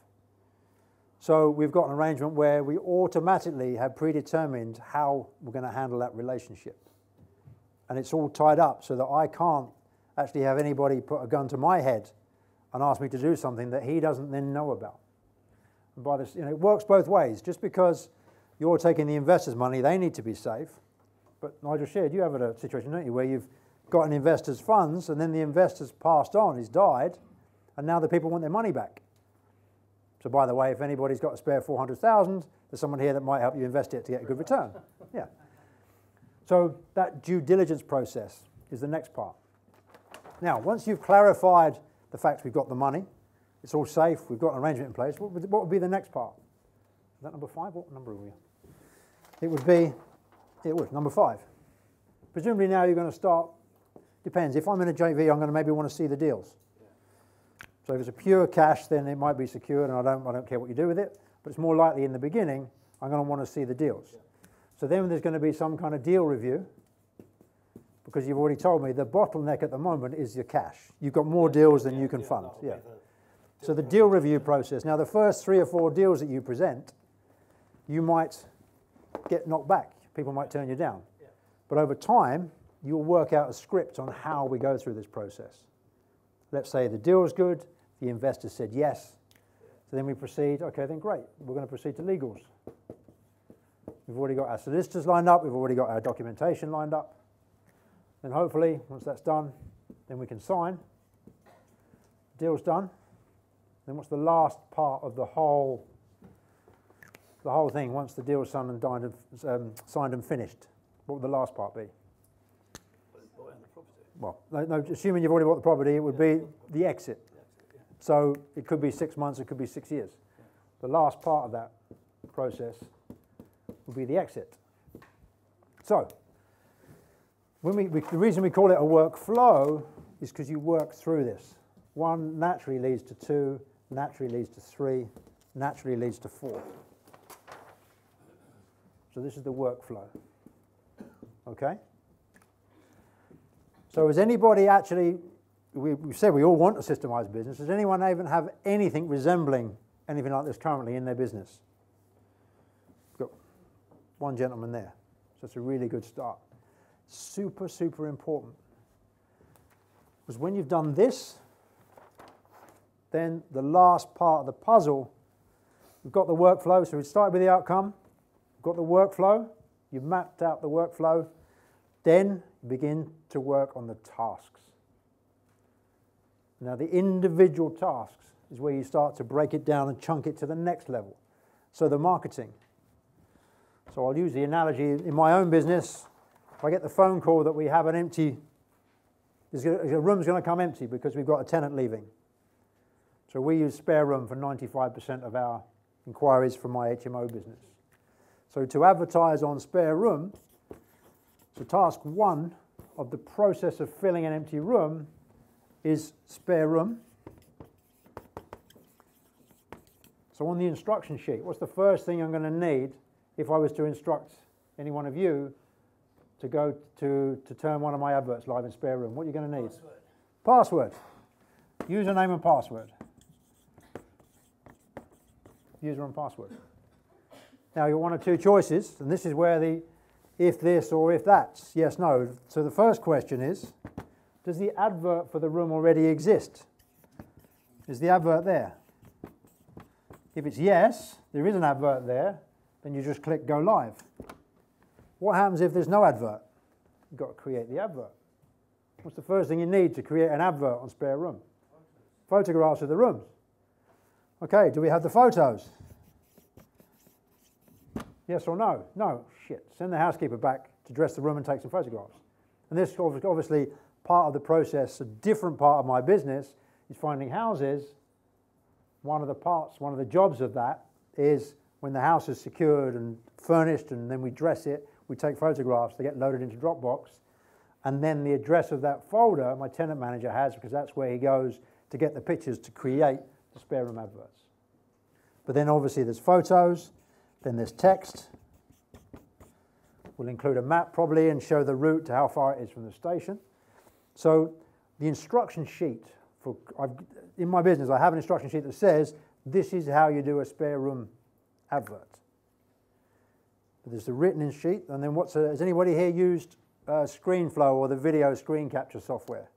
S1: So we've got an arrangement where we automatically have predetermined how we're going to handle that relationship. And it's all tied up so that I can't actually have anybody put a gun to my head and ask me to do something that he doesn't then know about. And by this, it works both ways. Just because you're taking the investor's money, they need to be safe. But Nigel shared, you have a situation, don't you, where you've got an investor's funds and then the investor's passed on, he's died, and now the people want their money back. So by the way, if anybody's got a spare 400,000, there's someone here that might help you invest it to get a good return. Yeah. So that due diligence process is the next part. Now, once you've clarified the fact we've got the money, it's all safe, we've got an arrangement in place, what would be the next part? Is that number 5? What number are we? It would, number 5. Presumably now you're going to start, depends, if I'm in a JV, I'm going to maybe want to see the deals. So if it's a pure cash, then it might be secured, and I don't care what you do with it. But it's more likely in the beginning, I'm going to want to see the deals. Yeah. So then there's going to be some kind of deal review, because you've already told me the bottleneck at the moment is your cash. You've got more deals than you can fund. Yeah. So the deal review process. Now the first 3 or 4 deals that you present, you might get knocked back. People might turn you down. Yeah. But over time, you'll work out a script on how we go through this process. Let's say the deal's good. The investor said yes. So then we proceed, okay, then great. We're going to proceed to legals. We've already got our solicitors lined up. We've already got our documentation lined up. Then hopefully, once that's done, then we can sign. Deal's done. Then what's the last part of the whole thing, once the deal's signed and finished? What would the last part be? Well, no, assuming you've already bought the property, it would be the exit. So it could be 6 months, it could be 6 years. The last part of that process would be the exit. So when the reason we call it a workflow is because you work through this. 1 naturally leads to 2, naturally leads to 3, naturally leads to 4. So this is the workflow. Okay? So has anybody actually, we said we all want a systemized business, does anyone even have anything resembling anything like this currently in their business? Got 1 gentleman there. So it's a really good start. Super, super important. Because when you've done this, then the last part of the puzzle, we've got the workflow. So we started with the outcome, we've got the workflow, you've mapped out the workflow, then you begin to work on the tasks. Now the individual tasks is where you start to break it down and chunk it to the next level. So the marketing. So I'll use the analogy in my own business. If I get the phone call that we have an empty, a room's going to come empty because we've got a tenant leaving. So we use spare room for 95% of our inquiries from my HMO business. So to advertise on spare room, so task one of the process of filling an empty room is spare room. So on the instruction sheet, what's the first thing I'm going to need if I was to instruct any one of you to go to turn one of my adverts live in spare room? What are you going to need? Password. Username and password. User and password. Now you're one of two choices, and this is where the if this or if that's, yes, no. So the first question is, does the advert for the room already exist? Is the advert there? If it's yes, there is an advert there, then you just click go live. What happens if there's no advert? You've got to create the advert. What's the first thing you need to create an advert on spare room? Photographs of the rooms. Okay, do we have the photos? Yes or no? No. Shit. Send the housekeeper back to dress the room and take some photographs. And this is obviously part of the process. A different part of my business is finding houses. One of the parts, one of the jobs of that is when the house is secured and furnished and then we dress it, we take photographs, they get loaded into Dropbox, and then the address of that folder my tenant manager has, because that's where he goes to get the pictures to create the spare room adverts. But then obviously there's photos, then there's text. We'll include a map probably and show the route to how far it is from the station. So the instruction sheet, in my business I have an instruction sheet that says this is how you do a spare room advert. But there's the written sheet, and then has anybody here used ScreenFlow or the video screen capture software?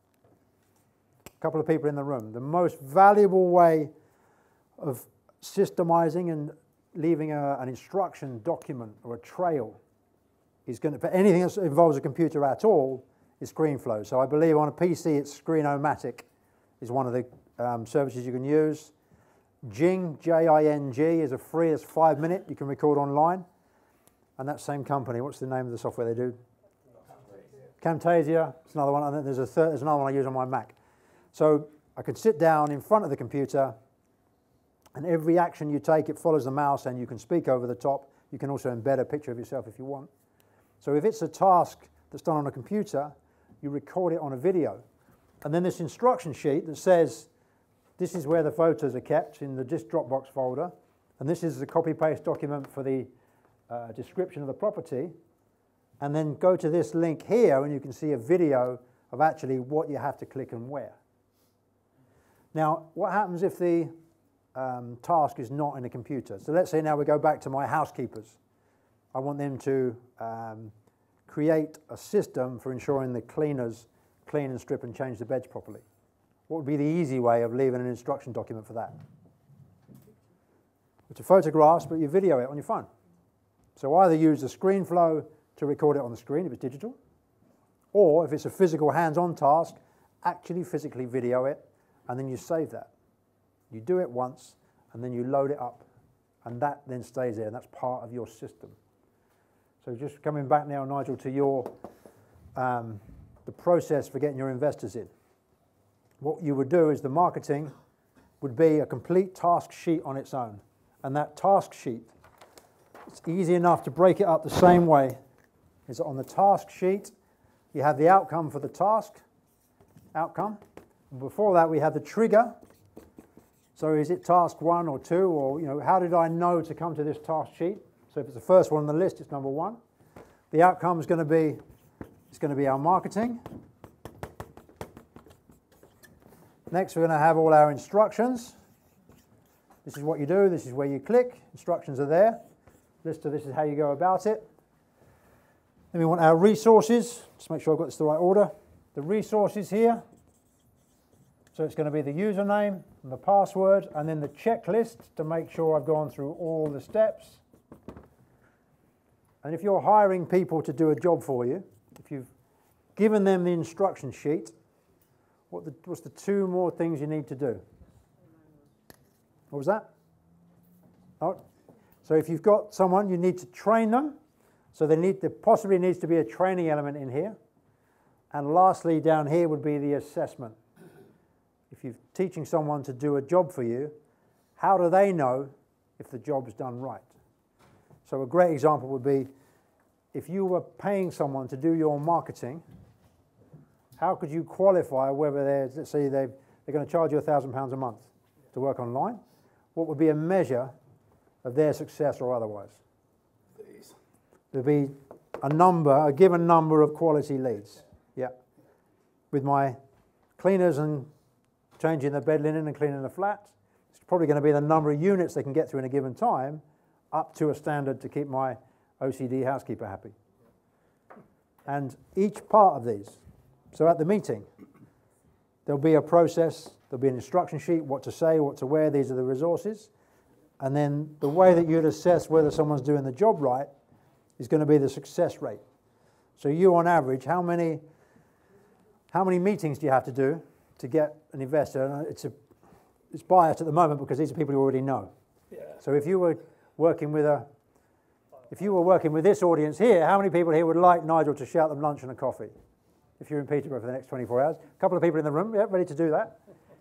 S1: A couple of people in the room. The most valuable way of systemizing and leaving an instruction document or a trail is going to, for anything that involves a computer at all, is ScreenFlow. So I believe on a PC it's Screenomatic is one of the services you can use. Jing, J-I-N-G, is a free, it's 5 minute, you can record online. And that same company, what's the name of the software they do? Camtasia, it's another one, and then there's another one I use on my Mac. So I could sit down in front of the computer, and every action you take, it follows the mouse, and you can speak over the top. You can also embed a picture of yourself if you want. So if it's a task that's done on a computer, you record it on a video. And then this instruction sheet that says, this is where the photos are kept in the Dropbox folder, and this is the copy-paste document for the description of the property, and then go to this link here and you can see a video of actually what you have to click and where. Now, what happens if the task is not in a computer? So let's say now we go back to my housekeepers. I want them to create a system for ensuring the cleaners clean and strip and change the beds properly. What would be the easy way of leaving an instruction document for that? It's a photographs, but you video it on your phone. So either use the ScreenFlow to record it on the screen if it's digital, or if it's a physical hands-on task, actually physically video it, and then you save that. You do it once, and then you load it up, and that then stays there, and that's part of your system. So just coming back now, Nigel, to your the process for getting your investors in. What you would do is the marketing would be a complete task sheet on its own. And that task sheet, it's easy enough to break it up the same way. Is on the task sheet, you have the outcome for the task, outcome. And before that, we have the trigger. So is it task 1 or 2, or how did I know to come to this task sheet? So if it's the first one on the list, it's number 1. The outcome is going to be our marketing. Next, we're going to have all our instructions. This is what you do. This is where you click. Instructions are there. List of this is how you go about it. Then we want our resources. Just make sure I've got this in the right order. The resources here So it's going to be the username and the password and then the checklist to make sure I've gone through all the steps. And if you're hiring people to do a job for you, if you've given them the instruction sheet, what's the two more things you need to do? What was that? Oh, so if you've got someone, you need to train them. So there possibly needs to be a training element in here. And lastly, down here would be the assessment. If you're teaching someone to do a job for you, how do they know if the job's done right? So a great example would be if you were paying someone to do your marketing, how could you qualify whether let's say they're going to charge you £1,000 a month to work online? What would be a measure of their success or otherwise? There'd be a given number of quality leads. Yeah. With my cleaners and changing the bed linen and cleaning the flat, it's probably going to be the number of units they can get through in a given time up to a standard to keep my OCD housekeeper happy. And each part of these, so at the meeting, there'll be a process, there'll be an instruction sheet, what to say, what to wear, these are the resources. And then the way that you'd assess whether someone's doing the job right is going to be the success rate. So you, on average, how many meetings do you have to do to get an investor? And it's biased at the moment because these are people you already know.
S2: Yeah.
S1: So if you were working with this audience here, how many people here would like Nigel to shout them lunch and a coffee? If you're in Peterborough for the next 24 hours. A couple of people in the room, yeah, ready to do that.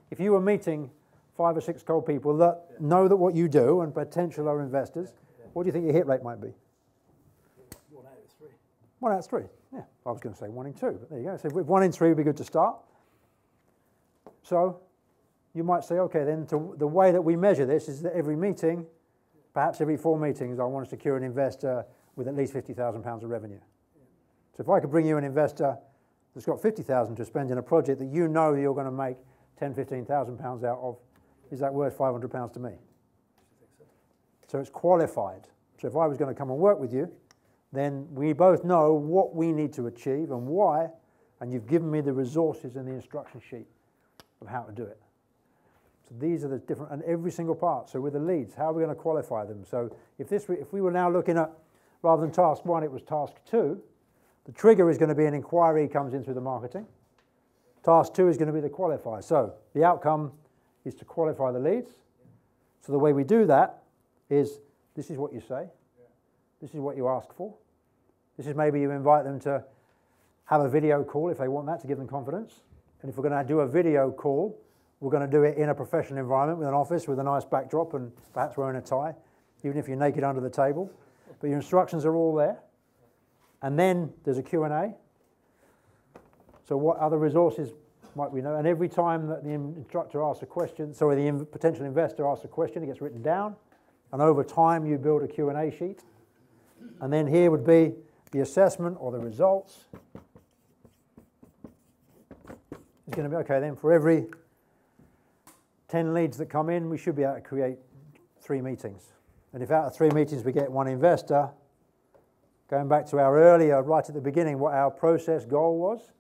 S1: If you were meeting 5 or 6 cold people that know that what you do and potential are investors, what do you think your hit rate might be?
S2: 1 out of 3.
S1: 1 out of 3. Yeah, I was going to say 1 in 2, but there you go. So if 1 in 3 would be good to start. So you might say, okay, then the way that we measure this is that every meeting, perhaps every 4 meetings, I want to secure an investor with at least £50,000 of revenue. So if I could bring you an investor that's got £50,000 to spend in a project that you know you're going to make £10,000, £15,000 out of, is that worth £500 to me? So it's qualified. So if I was going to come and work with you, then we both know what we need to achieve and why, and you've given me the resources and the instruction sheet of how to do it. So these are the different, and every single part. So with the leads, how are we going to qualify them? So if we were now looking at, rather than task 1, it was task 2, the trigger is going to be an inquiry comes in through the marketing. Task 2 is going to be the qualifier. So the outcome is to qualify the leads. So the way we do that is, this is what you say. This is what you ask for. This is maybe you invite them to have a video call if they want that to give them confidence. And if we're going to do a video call, we're going to do it in a professional environment with an office with a nice backdrop and perhaps wearing a tie, even if you're naked under the table. But your instructions are all there. And then there's a Q&A. So what other resources might we know? And every time that the instructor asks a question, the potential investor asks a question, it gets written down. And over time, you build a Q&A sheet. And then here would be the assessment or the results. It's going to be, okay, then for every 10 leads that come in, we should be able to create 3 meetings. And if out of 3 meetings we get 1 investor, going back to our earlier, right at the beginning, what our process goal was,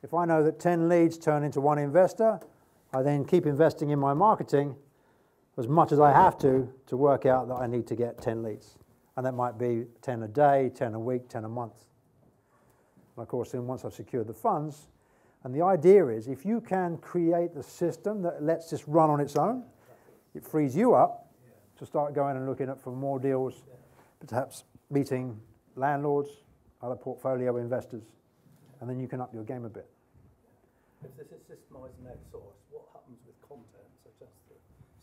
S1: if I know that 10 leads turn into 1 investor, I then keep investing in my marketing as much as I have to work out that I need to get 10 leads. And that might be 10 a day, 10 a week, 10 a month. And of course, then once I've secured the funds, and the idea is if you can create the system that lets this run on its own, it frees you up to start going and looking at for more deals, perhaps meeting landlords, other portfolio investors, and then you can up your game a bit.
S2: If this is systemized and outsourced, what happens with content, such as the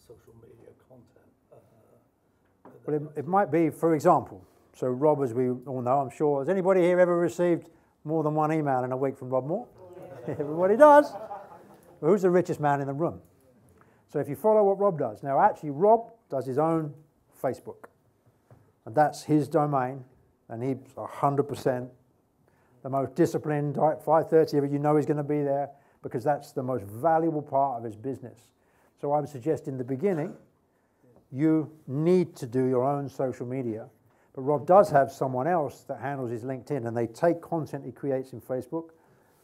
S2: social media content?
S1: Well, it might be, for example, so Rob, as we all know, I'm sure, has anybody here ever received more than 1 email in a week from Rob Moore? Everybody does. Well, who's the richest man in the room? So if you follow what Rob does, now actually Rob does his own Facebook, and that's his domain, and he's 100% the most disciplined, 5:30, you know he's going to be there, because that's the most valuable part of his business. So I would suggest in the beginning, you need to do your own social media. But Rob does have someone else that handles his LinkedIn, and they take content he creates in Facebook,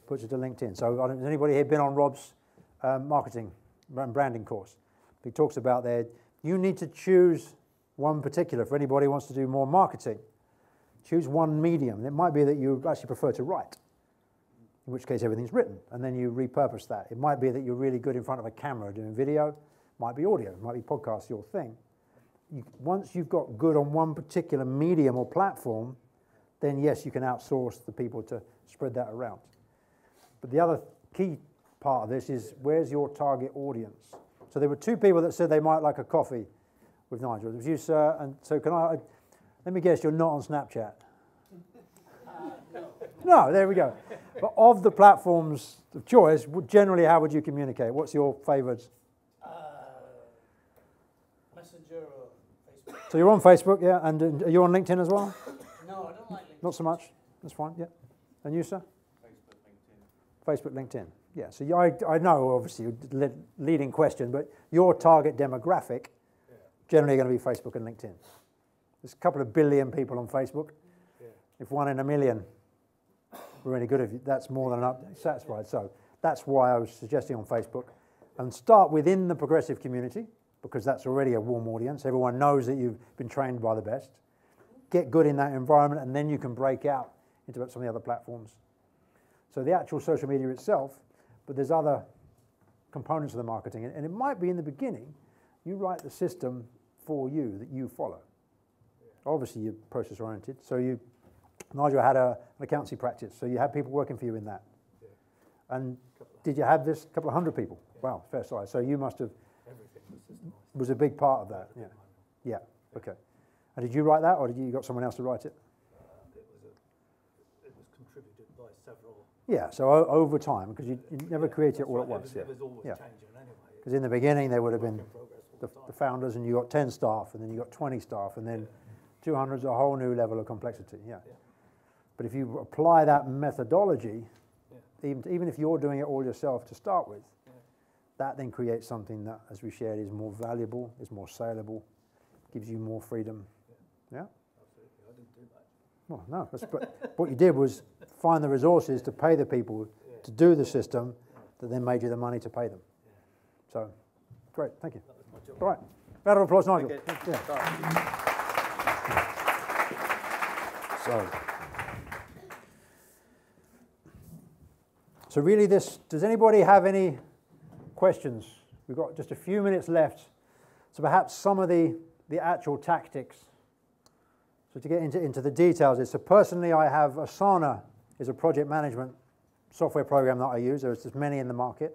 S1: puts it to LinkedIn. So has anybody here been on Rob's marketing and branding course. He talks about there, you need to choose one particular, for anybody who wants to do more marketing, choose one medium. And it might be that you actually prefer to write, in which case everything's written, and then you repurpose that. It might be that you're really good in front of a camera doing video, might be audio, might be podcast, your thing. Once you've got good on one particular medium or platform, then yes, you can outsource the people to spread that around. But the other key part of this is, where's your target audience? So there were two people that said they might like a coffee with Nigel. It was you, sir, and so let me guess, you're not on Snapchat? No, there we go. But of the platforms of choice, generally, how would you communicate? What's your favorites?
S2: Messenger or Facebook.
S1: So you're on Facebook, yeah, and are you on LinkedIn as well?
S2: No, I don't like LinkedIn.
S1: Not so much. That's fine, yeah. And you, sir?
S3: Facebook, LinkedIn.
S1: Facebook, LinkedIn. Yeah, so I know, obviously, leading question, but your target demographic generally going to be Facebook and LinkedIn. There's a couple of billion people on Facebook.
S2: Yeah.
S1: If 1 in a million were really good, if that's more than enough, satisfied. So that's why I was suggesting on Facebook. And start within the progressive community, because that's already a warm audience. Everyone knows that you've been trained by the best. Get good in that environment, and then you can break out into some of the other platforms. So the actual social media itself, but there's other components of the marketing. And it might be in the beginning, you write the system for you that you follow. Obviously, you're process-oriented. So Nigel had an accountancy practice, so you had people working for you in that. Yeah. And did you have this? A couple of hundred people? Yeah. Wow, fair size. So you must have...
S2: Everything was systemized.
S1: Was a big part of that, yeah. Yeah, okay. And did you write that, or did you got someone else to write it?
S2: It was contributed by several...
S1: Yeah, so over time, because you never create it all at once.
S2: It was always changing anyway.
S1: Because in the beginning, there would have been the founders, and you got 10 staff, and then you got 20 staff, and then 200 is a whole new level of complexity, yeah. But if you apply that methodology, even if you're doing it all yourself to start with, that then creates something that, as we shared, is more valuable, is more saleable, gives you more freedom. Yeah?
S2: Absolutely. I didn't do that.
S1: Well, no. But what you did was find the resources to pay the people to do the system that then made you the money to pay them. So, great. Thank you.
S2: That was my job.
S1: All right. Round of applause, Nigel.
S3: Okay.
S1: Yeah. So really does anybody have any questions? We've got just a few minutes left. So perhaps some of the actual tactics. So to get into the details is, so personally I have Asana is a project management software program that I use. There's many in the market.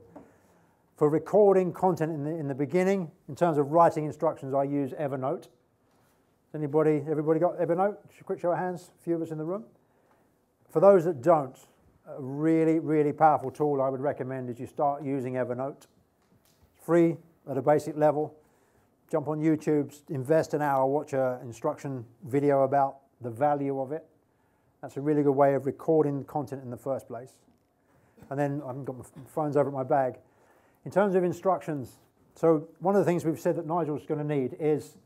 S1: For recording content in the beginning, in terms of writing instructions, I use Evernote. Everybody got Evernote? Quick show of hands, a few of us in the room. For those that don't, a really, really powerful tool I would recommend is you start using Evernote. It's free at a basic level. Jump on YouTube, invest an hour, watch an instruction video about the value of it. That's a really good way of recording content in the first place. And then I've got my phones over at my bag. In terms of instructions, so one of the things we've said that Nigel's going to need is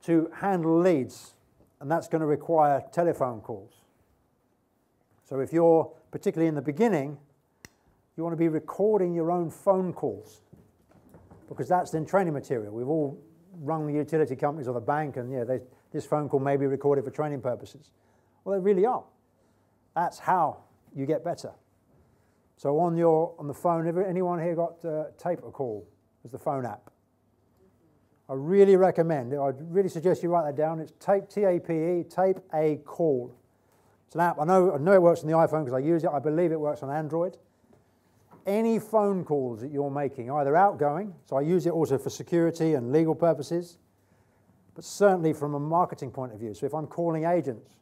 S1: to handle leads, and that's going to require telephone calls. So if you're particularly in the beginning, you want to be recording your own phone calls, because that's then training material. We've all rung the utility companies or the bank, and this phone call may be recorded for training purposes. Well, they really are. That's how you get better. So on the phone, anyone here got Tape a Call as the phone app? I really recommend it. I'd really suggest you write that down. It's Tape, T-A-P-E, Tape a Call. It's an app. I know it works on the iPhone because I use it. I believe it works on Android. Any phone calls that you're making, either outgoing, so I use it also for security and legal purposes, but certainly from a marketing point of view. So if I'm calling agents,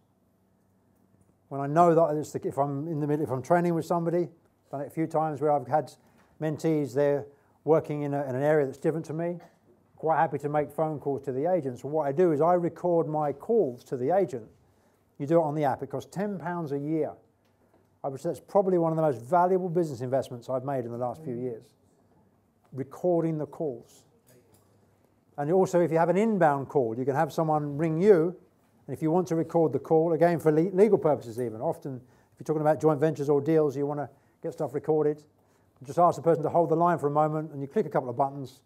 S1: when I know that if I'm in the middle, if I'm training with somebody, done it a few times where I've had mentees, they're working in an area that's different to me, quite happy to make phone calls to the agents. So what I do is I record my calls to the agent. You do it on the app. It costs £10 a year. I would say that's probably one of the most valuable business investments I've made in the last few years. Recording the calls. And also, if you have an inbound call, you can have someone ring you, and if you want to record the call, again for legal purposes even, often if you're talking about joint ventures or deals, you want to get stuff recorded, Just ask the person to hold the line for a moment, and you click a couple of buttons,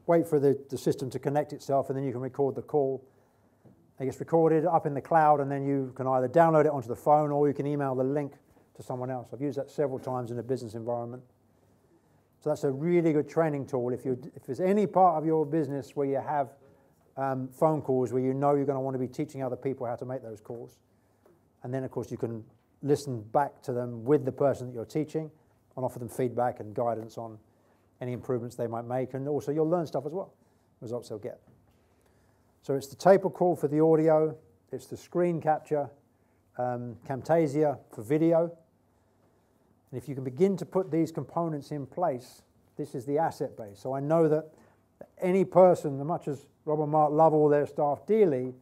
S1: wait for the system to connect itself, and then you can record the call. It gets recorded up in the cloud, and then you can either download it onto the phone or you can email the link to someone else. I've used that several times in a business environment. So that's a really good training tool. If there's any part of your business where you have phone calls where you know you're going to want to be teaching other people how to make those calls, and then of course you can listen back to them with the person that you're teaching and offer them feedback and guidance on any improvements they might make, and also you'll learn stuff as well, results they'll get. So it's the tape or call for the audio, it's the screen capture, Camtasia for video. And if you can begin to put these components in place, this is the asset base. So I know that any person, as much as Rob and Mark love all their staff dearly,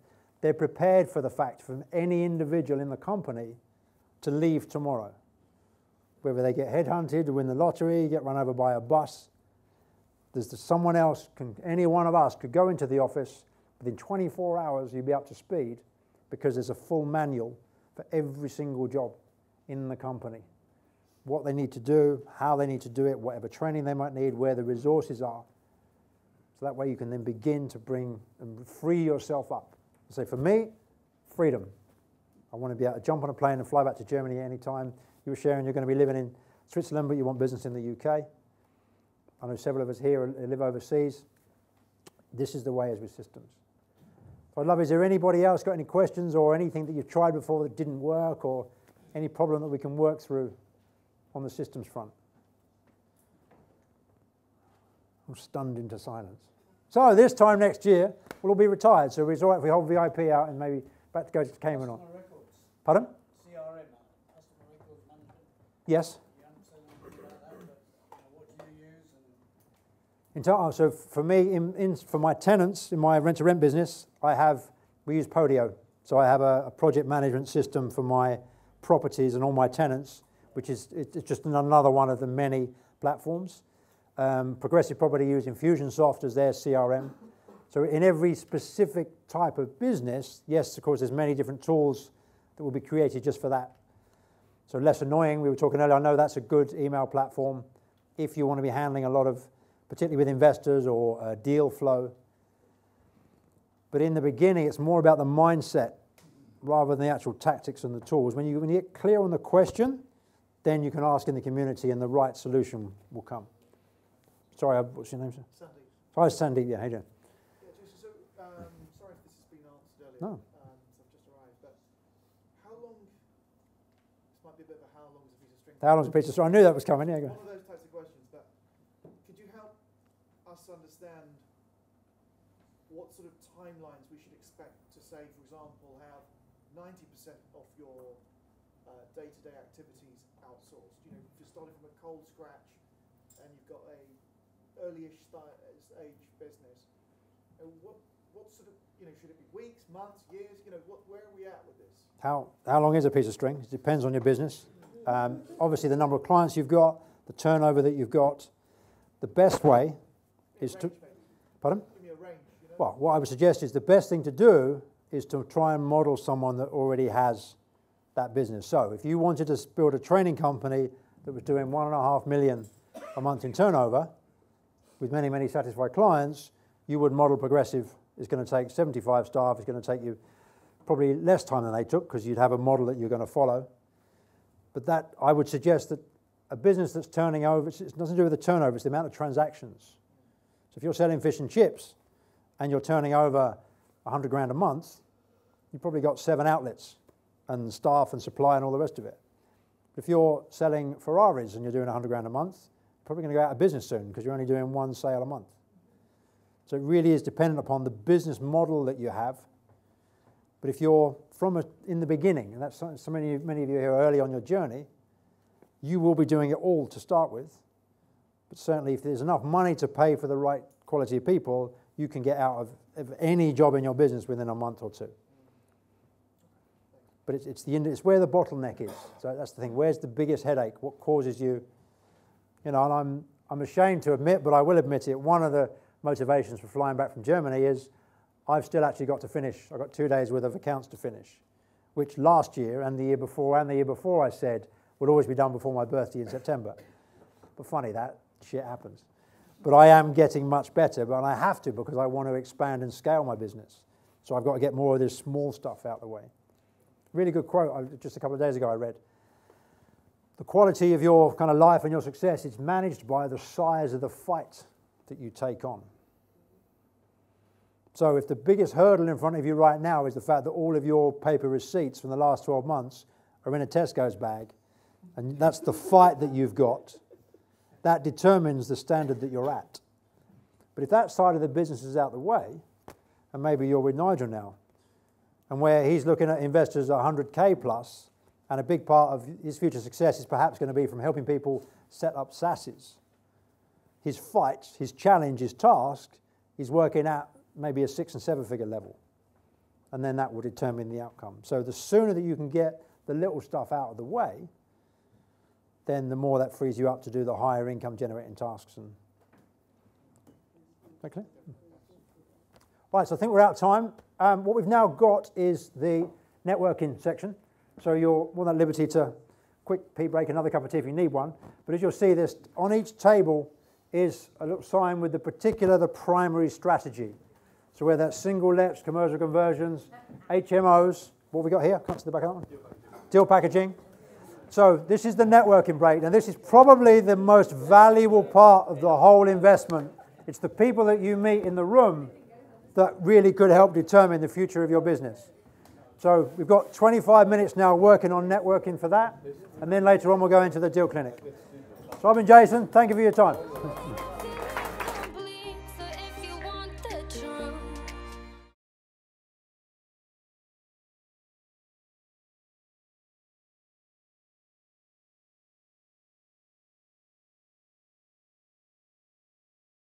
S1: they're prepared for the fact from any individual in the company to leave tomorrow. Whether they get headhunted, win the lottery, get run over by a bus, someone else, any one of us could go into the office, within 24 hours you'll be up to speed because there's a full manual for every single job in the company. What they need to do, how they need to do it, whatever training they might need, where the resources are. So that way you can then begin to bring and free yourself up. So for me, freedom. I want to be able to jump on a plane and fly back to Germany at any time. You were sharing you're going to be living in Switzerland, but you want business in the UK. I know several of us here live overseas. This is the way as with systems. So I'd love, is there anybody else got any questions or anything that you've tried before that didn't work, or any problem that we can work through on the systems front? I'm stunned into silence. So this time next year, we'll all be retired, so it's all right if we hold VIP out and maybe back to go to Cayman on. Pardon?
S2: CRM, customer records management.
S1: Yes.
S2: You haven't said anything about that, but what do you use?
S1: So for me, for my tenants in my rent-to-rent business, we use Podio. So I have a project management system for my properties and all my tenants, which is it's just another one of the many platforms. Progressive Property use Infusionsoft as their CRM. So in every specific type of business, yes, of course, there's many different tools that will be created just for that. So Less Annoying, we were talking earlier, I know that's a good email platform if you want to be handling a lot of, particularly with investors or deal flow. But in the beginning, it's more about the mindset rather than the actual tactics and the tools. When you get clear on the question, then you can ask in the community and the right solution will come. Sorry, what's your name, sir?
S4: Sandeep.
S1: Hi, Sandeep. Yeah, how you doing?
S4: Yeah, sorry if this has been answered earlier.
S1: No.
S4: So I've just arrived. But how long? This might be a bit of a how long is a piece of string.
S1: How long's a piece of string? I knew that was coming. Yeah, go.
S4: One of those types of questions. But could you help us understand what sort of timelines we should expect to say, for example, have 90% of your day-to-day activities outsourced? You know, if you're starting from a cold scratch and you've got a early-ish age business, what sort of, you know, should it be weeks, months, years? You know, where are we at with this?
S1: How long is a piece of string? It depends on your business. Obviously, the number of clients you've got, the turnover that you've got. The best way is to... Pardon?
S4: Give me a range, you know?
S1: Well, what I would suggest is the best thing to do is to try and model someone that already has that business. So if you wanted to build a training company that was doing 1.5 million a month in turnover with many, many satisfied clients, you would model Progressive. It's going to take 75 staff. It's going to take you probably less time than they took because you'd have a model that you're going to follow. But that, I would suggest that a business that's turning over, it doesn't do with the turnover, it's the amount of transactions. So if you're selling fish and chips and you're turning over 100 grand a month, you've probably got 7 outlets and staff and supply and all the rest of it. If you're selling Ferraris and you're doing 100 grand a month, you're probably going to go out of business soon because you're only doing 1 sale a month. So it really is dependent upon the business model that you have. But if you're in the beginning, and that's so many of you here early on your journey, you will be doing it all to start with. But certainly if there's enough money to pay for the right quality of people, you can get out of any job in your business within a month or two. But it's where the bottleneck is. So that's the thing. Where's the biggest headache? What causes you? You know, and I'm ashamed to admit, but I will admit it. One of the motivations for flying back from Germany is I've still actually got to finish. I've got 2 days worth of accounts to finish, which last year and the year before I said would always be done before my birthday in September. But funny, that shit happens. But I am getting much better, but I have to because I want to expand and scale my business. So I've got to get more of this small stuff out of the way. Really good quote just a couple of days ago I read. The quality of your kind of life and your success is managed by the size of the fight that you take on. So if the biggest hurdle in front of you right now is the fact that all of your paper receipts from the last 12 months are in a Tesco's bag, and that's the fight that you've got, that determines the standard that you're at. But if that side of the business is out the way, and maybe you're with Nigel now, and where he's looking at investors 100K plus, and a big part of his future success is perhaps going to be from helping people set up SaaSes. His fight, his challenge, his task, he's working at maybe a 6 and 7 figure level. And then that will determine the outcome. So the sooner that you can get the little stuff out of the way, then the more that frees you up to do the higher income generating tasks. And is that clear? Right, so I think we're out of time. What we've now got is the networking section. So you're more than at liberty to quick pee break, another cup of tea if you need one. But as you'll see, this on each table is a little sign with the primary strategy. So whether that's single lets, commercial conversions, HMOs, what have we got here? Can't see the back of that one. Deal packaging. So this is the networking break. And this is probably the most valuable part of the whole investment. It's the people that you meet in the room that really could help determine the future of your business. So we've got 25 minutes now working on networking for that. And then later on we'll go into the deal clinic. So I've been Jason. Thank you for your time.